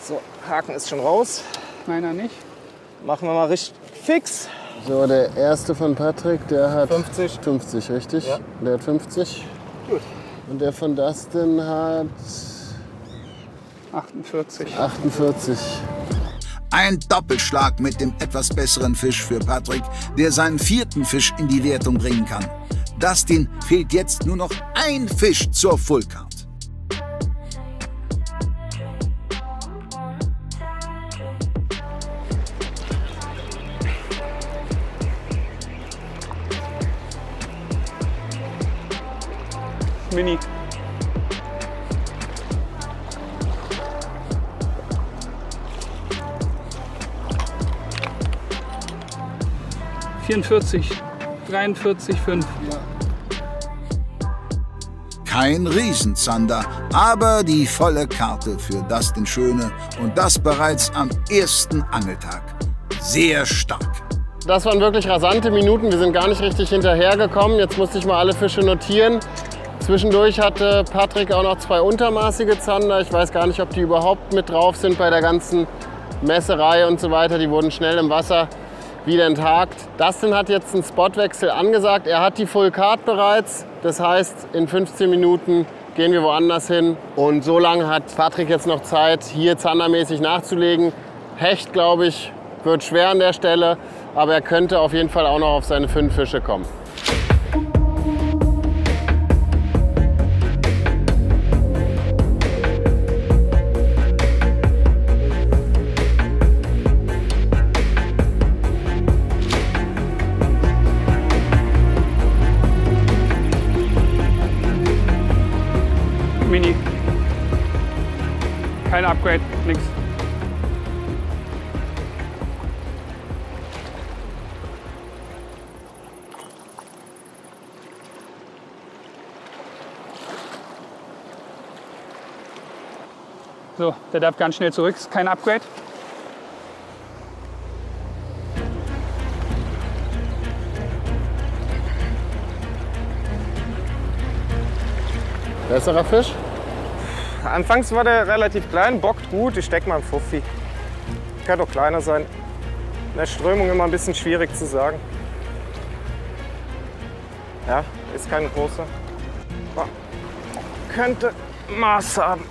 So, Haken ist schon raus. Meiner nicht. Machen wir mal richtig fix. So, der erste von Patrick, der hat 50. 50, richtig? Ja. Der hat 50. Gut. Und der von Dustin hat 48. 48. Ein Doppelschlag mit dem etwas besseren Fisch für Patrick, der seinen 4. Fisch in die Wertung bringen kann. Dustin fehlt jetzt nur noch ein Fisch zur Fullcard. Mini. ...44, 43,5. Kein Riesenzander, aber die volle Karte für Dustin Schöne und das bereits am ersten Angeltag. Sehr stark. Das waren wirklich rasante Minuten, wir sind gar nicht richtig hinterhergekommen. Jetzt musste ich mal alle Fische notieren. Zwischendurch hatte Patrick auch noch 2 untermaßige Zander. Ich weiß gar nicht, ob die überhaupt mit drauf sind bei der ganzen Messerei und so weiter. Die wurden schnell im Wasser wieder enthakt. Dustin hat jetzt einen Spotwechsel angesagt. Er hat die Full Card bereits. Das heißt, in 15 Minuten gehen wir woanders hin. Und so lange hat Patrick jetzt noch Zeit, hier zandermäßig nachzulegen. Hecht, glaube ich, wird schwer an der Stelle. Aber er könnte auf jeden Fall auch noch auf seine 5 Fische kommen. Mini. Kein Upgrade, nix. So, der darf ganz schnell zurück, ist kein Upgrade. Besserer Fisch? Anfangs war der relativ klein, bockt gut. Ich denke mal einen Fuffi. Kann auch kleiner sein. In der Strömung immer ein bisschen schwierig zu sagen. Ja, ist kein großer. Oh. Könnte Maß haben.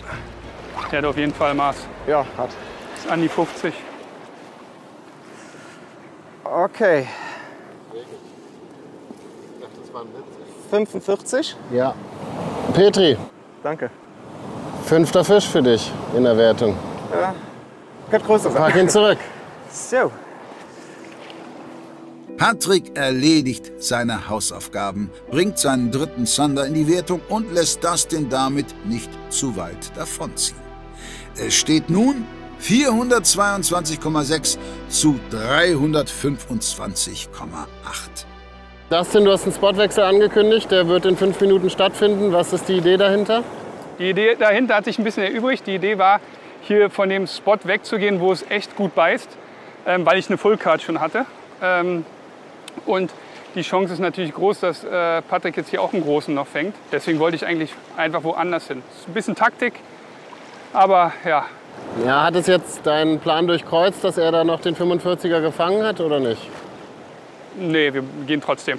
Der hat auf jeden Fall Maß. Ja, hat. Ist an die 50. Okay. 45. Ja. Petri, Danke. 5. Fisch für dich in der Wertung. Ja. Könnte größer sein. Pack ihn zurück. So. Patrick erledigt seine Hausaufgaben, bringt seinen 3. Zander in die Wertung und lässt Dustin damit nicht zu weit davonziehen. Es steht nun 422,6 zu 325,8. Dustin, du hast einen Spotwechsel angekündigt, der wird in 5 Minuten stattfinden. Was ist die Idee dahinter? Die Idee dahinter hat sich ein bisschen erübrigt. Die Idee war, hier von dem Spot wegzugehen, wo es echt gut beißt, weil ich eine Fullcard schon hatte. Und die Chance ist natürlich groß, dass Patrick jetzt hier auch einen großen noch fängt. Deswegen wollte ich eigentlich einfach woanders hin. Das ist ein bisschen Taktik, aber ja. Ja, hat es jetzt deinen Plan durchkreuzt, dass er da noch den 45er gefangen hat oder nicht? Nee, wir gehen trotzdem.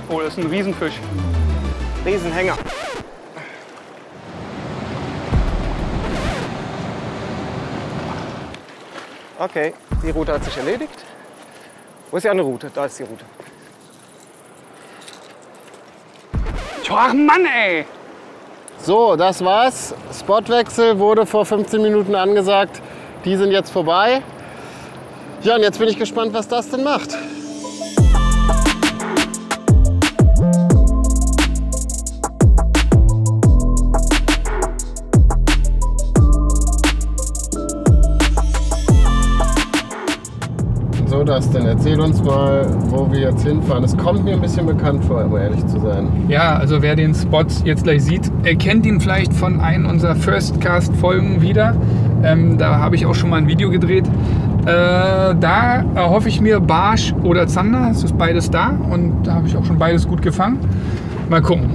Oh, das ist ein Riesenfisch. Riesenhänger. Okay, die Route hat sich erledigt. Wo ist die andere Route? Da ist die Route. Ach Mann, ey! So, das war's. Spotwechsel wurde vor 15 Minuten angesagt. Die sind jetzt vorbei. Ja, und jetzt bin ich gespannt, was das denn macht. So, Dustin, erzähl uns mal, wo wir jetzt hinfahren. Es kommt mir ein bisschen bekannt vor, um ehrlich zu sein. Ja, also wer den Spot jetzt gleich sieht, erkennt ihn vielleicht von einem unserer Firstcast-Folgen wieder. Da habe ich auch schon mal ein Video gedreht. Da erhoffe ich mir Barsch oder Zander. Es ist beides da und da habe ich auch schon beides gut gefangen. Mal gucken.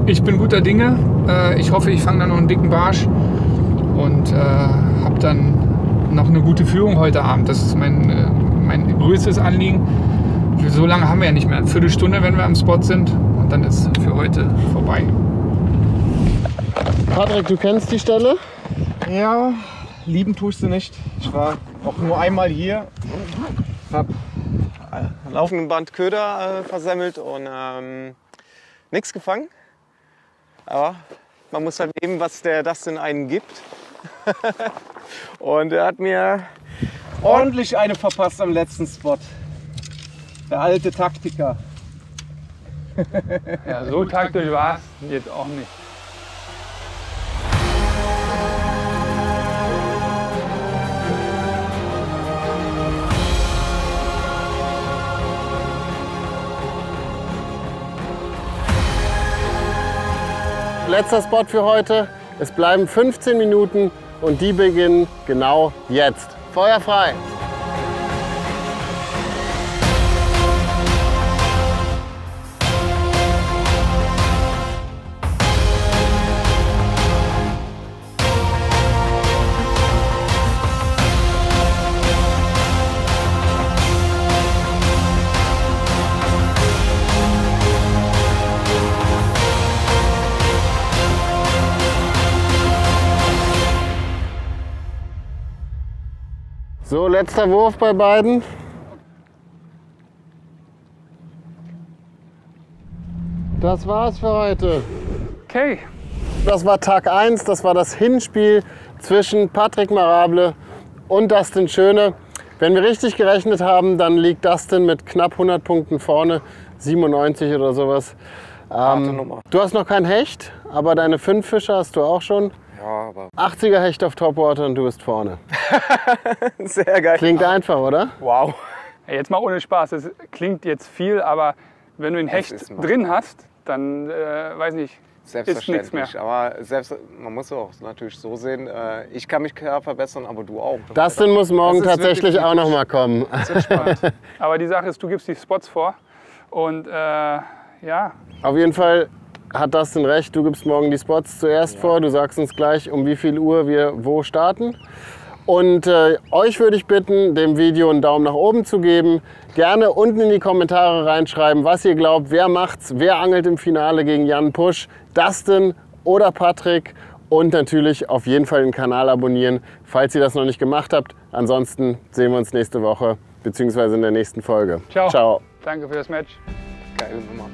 Ich bin guter Dinge. Ich hoffe, ich fange dann noch einen dicken Barsch und habe dann noch eine gute Führung heute Abend. Das ist mein größtes Anliegen. So lange haben wir ja nicht mehr. Eine Viertelstunde, wenn wir am Spot sind. Und dann ist für heute vorbei. Patrick, du kennst die Stelle? Ja, lieben tue ich sie nicht. Ich war auch nur einmal hier. Hab laufenden Band Köder versemmelt und nichts gefangen. Aber man muss halt nehmen, was der Dustin einen gibt. Und er hat mir ordentlich eine verpasst am letzten Spot. Der alte Taktiker. Ja, so taktisch war es jetzt auch nicht. Letzter Spot für heute. Es bleiben 15 Minuten und die beginnen genau jetzt. Feuer frei! So, letzter Wurf bei beiden. Das war's für heute. Okay. Das war Tag 1, das war das Hinspiel zwischen Patrick Marable und Dustin Schöne. Wenn wir richtig gerechnet haben, dann liegt Dustin mit knapp 100 Punkten vorne, 97 oder sowas. Du hast noch kein Hecht, aber deine 5 Fische hast du auch schon. Ja, aber 80er Hecht auf Topwater und du bist vorne. sehr geil. Klingt einfach, oder? Wow. Ja, jetzt mal ohne Spaß. Das klingt jetzt viel, aber wenn du ein Hecht ist mal- drin hast, dann weiß nicht, ist nichts mehr. Selbstverständlich. Aber man muss auch natürlich so sehen, ich kann mich klar verbessern, aber du auch. Dustin muss morgen Das ist tatsächlich wirklich auch noch mal kommen. Aber die Sache ist, du gibst die Spots vor und ja, Auf jeden Fall hat Dustin recht, du gibst morgen die Spots zuerst vor. Du sagst uns gleich, um wie viel Uhr wir wo starten. Und euch würde ich bitten, dem Video einen Daumen nach oben zu geben. Gerne unten in die Kommentare reinschreiben, was ihr glaubt, wer macht's, wer angelt im Finale gegen Jan Pusch, Dustin oder Patrick. Und natürlich auf jeden Fall den Kanal abonnieren, falls ihr das noch nicht gemacht habt. Ansonsten sehen wir uns nächste Woche bzw. in der nächsten Folge. Ciao. Ciao. Danke für das Match. Geile Nummer.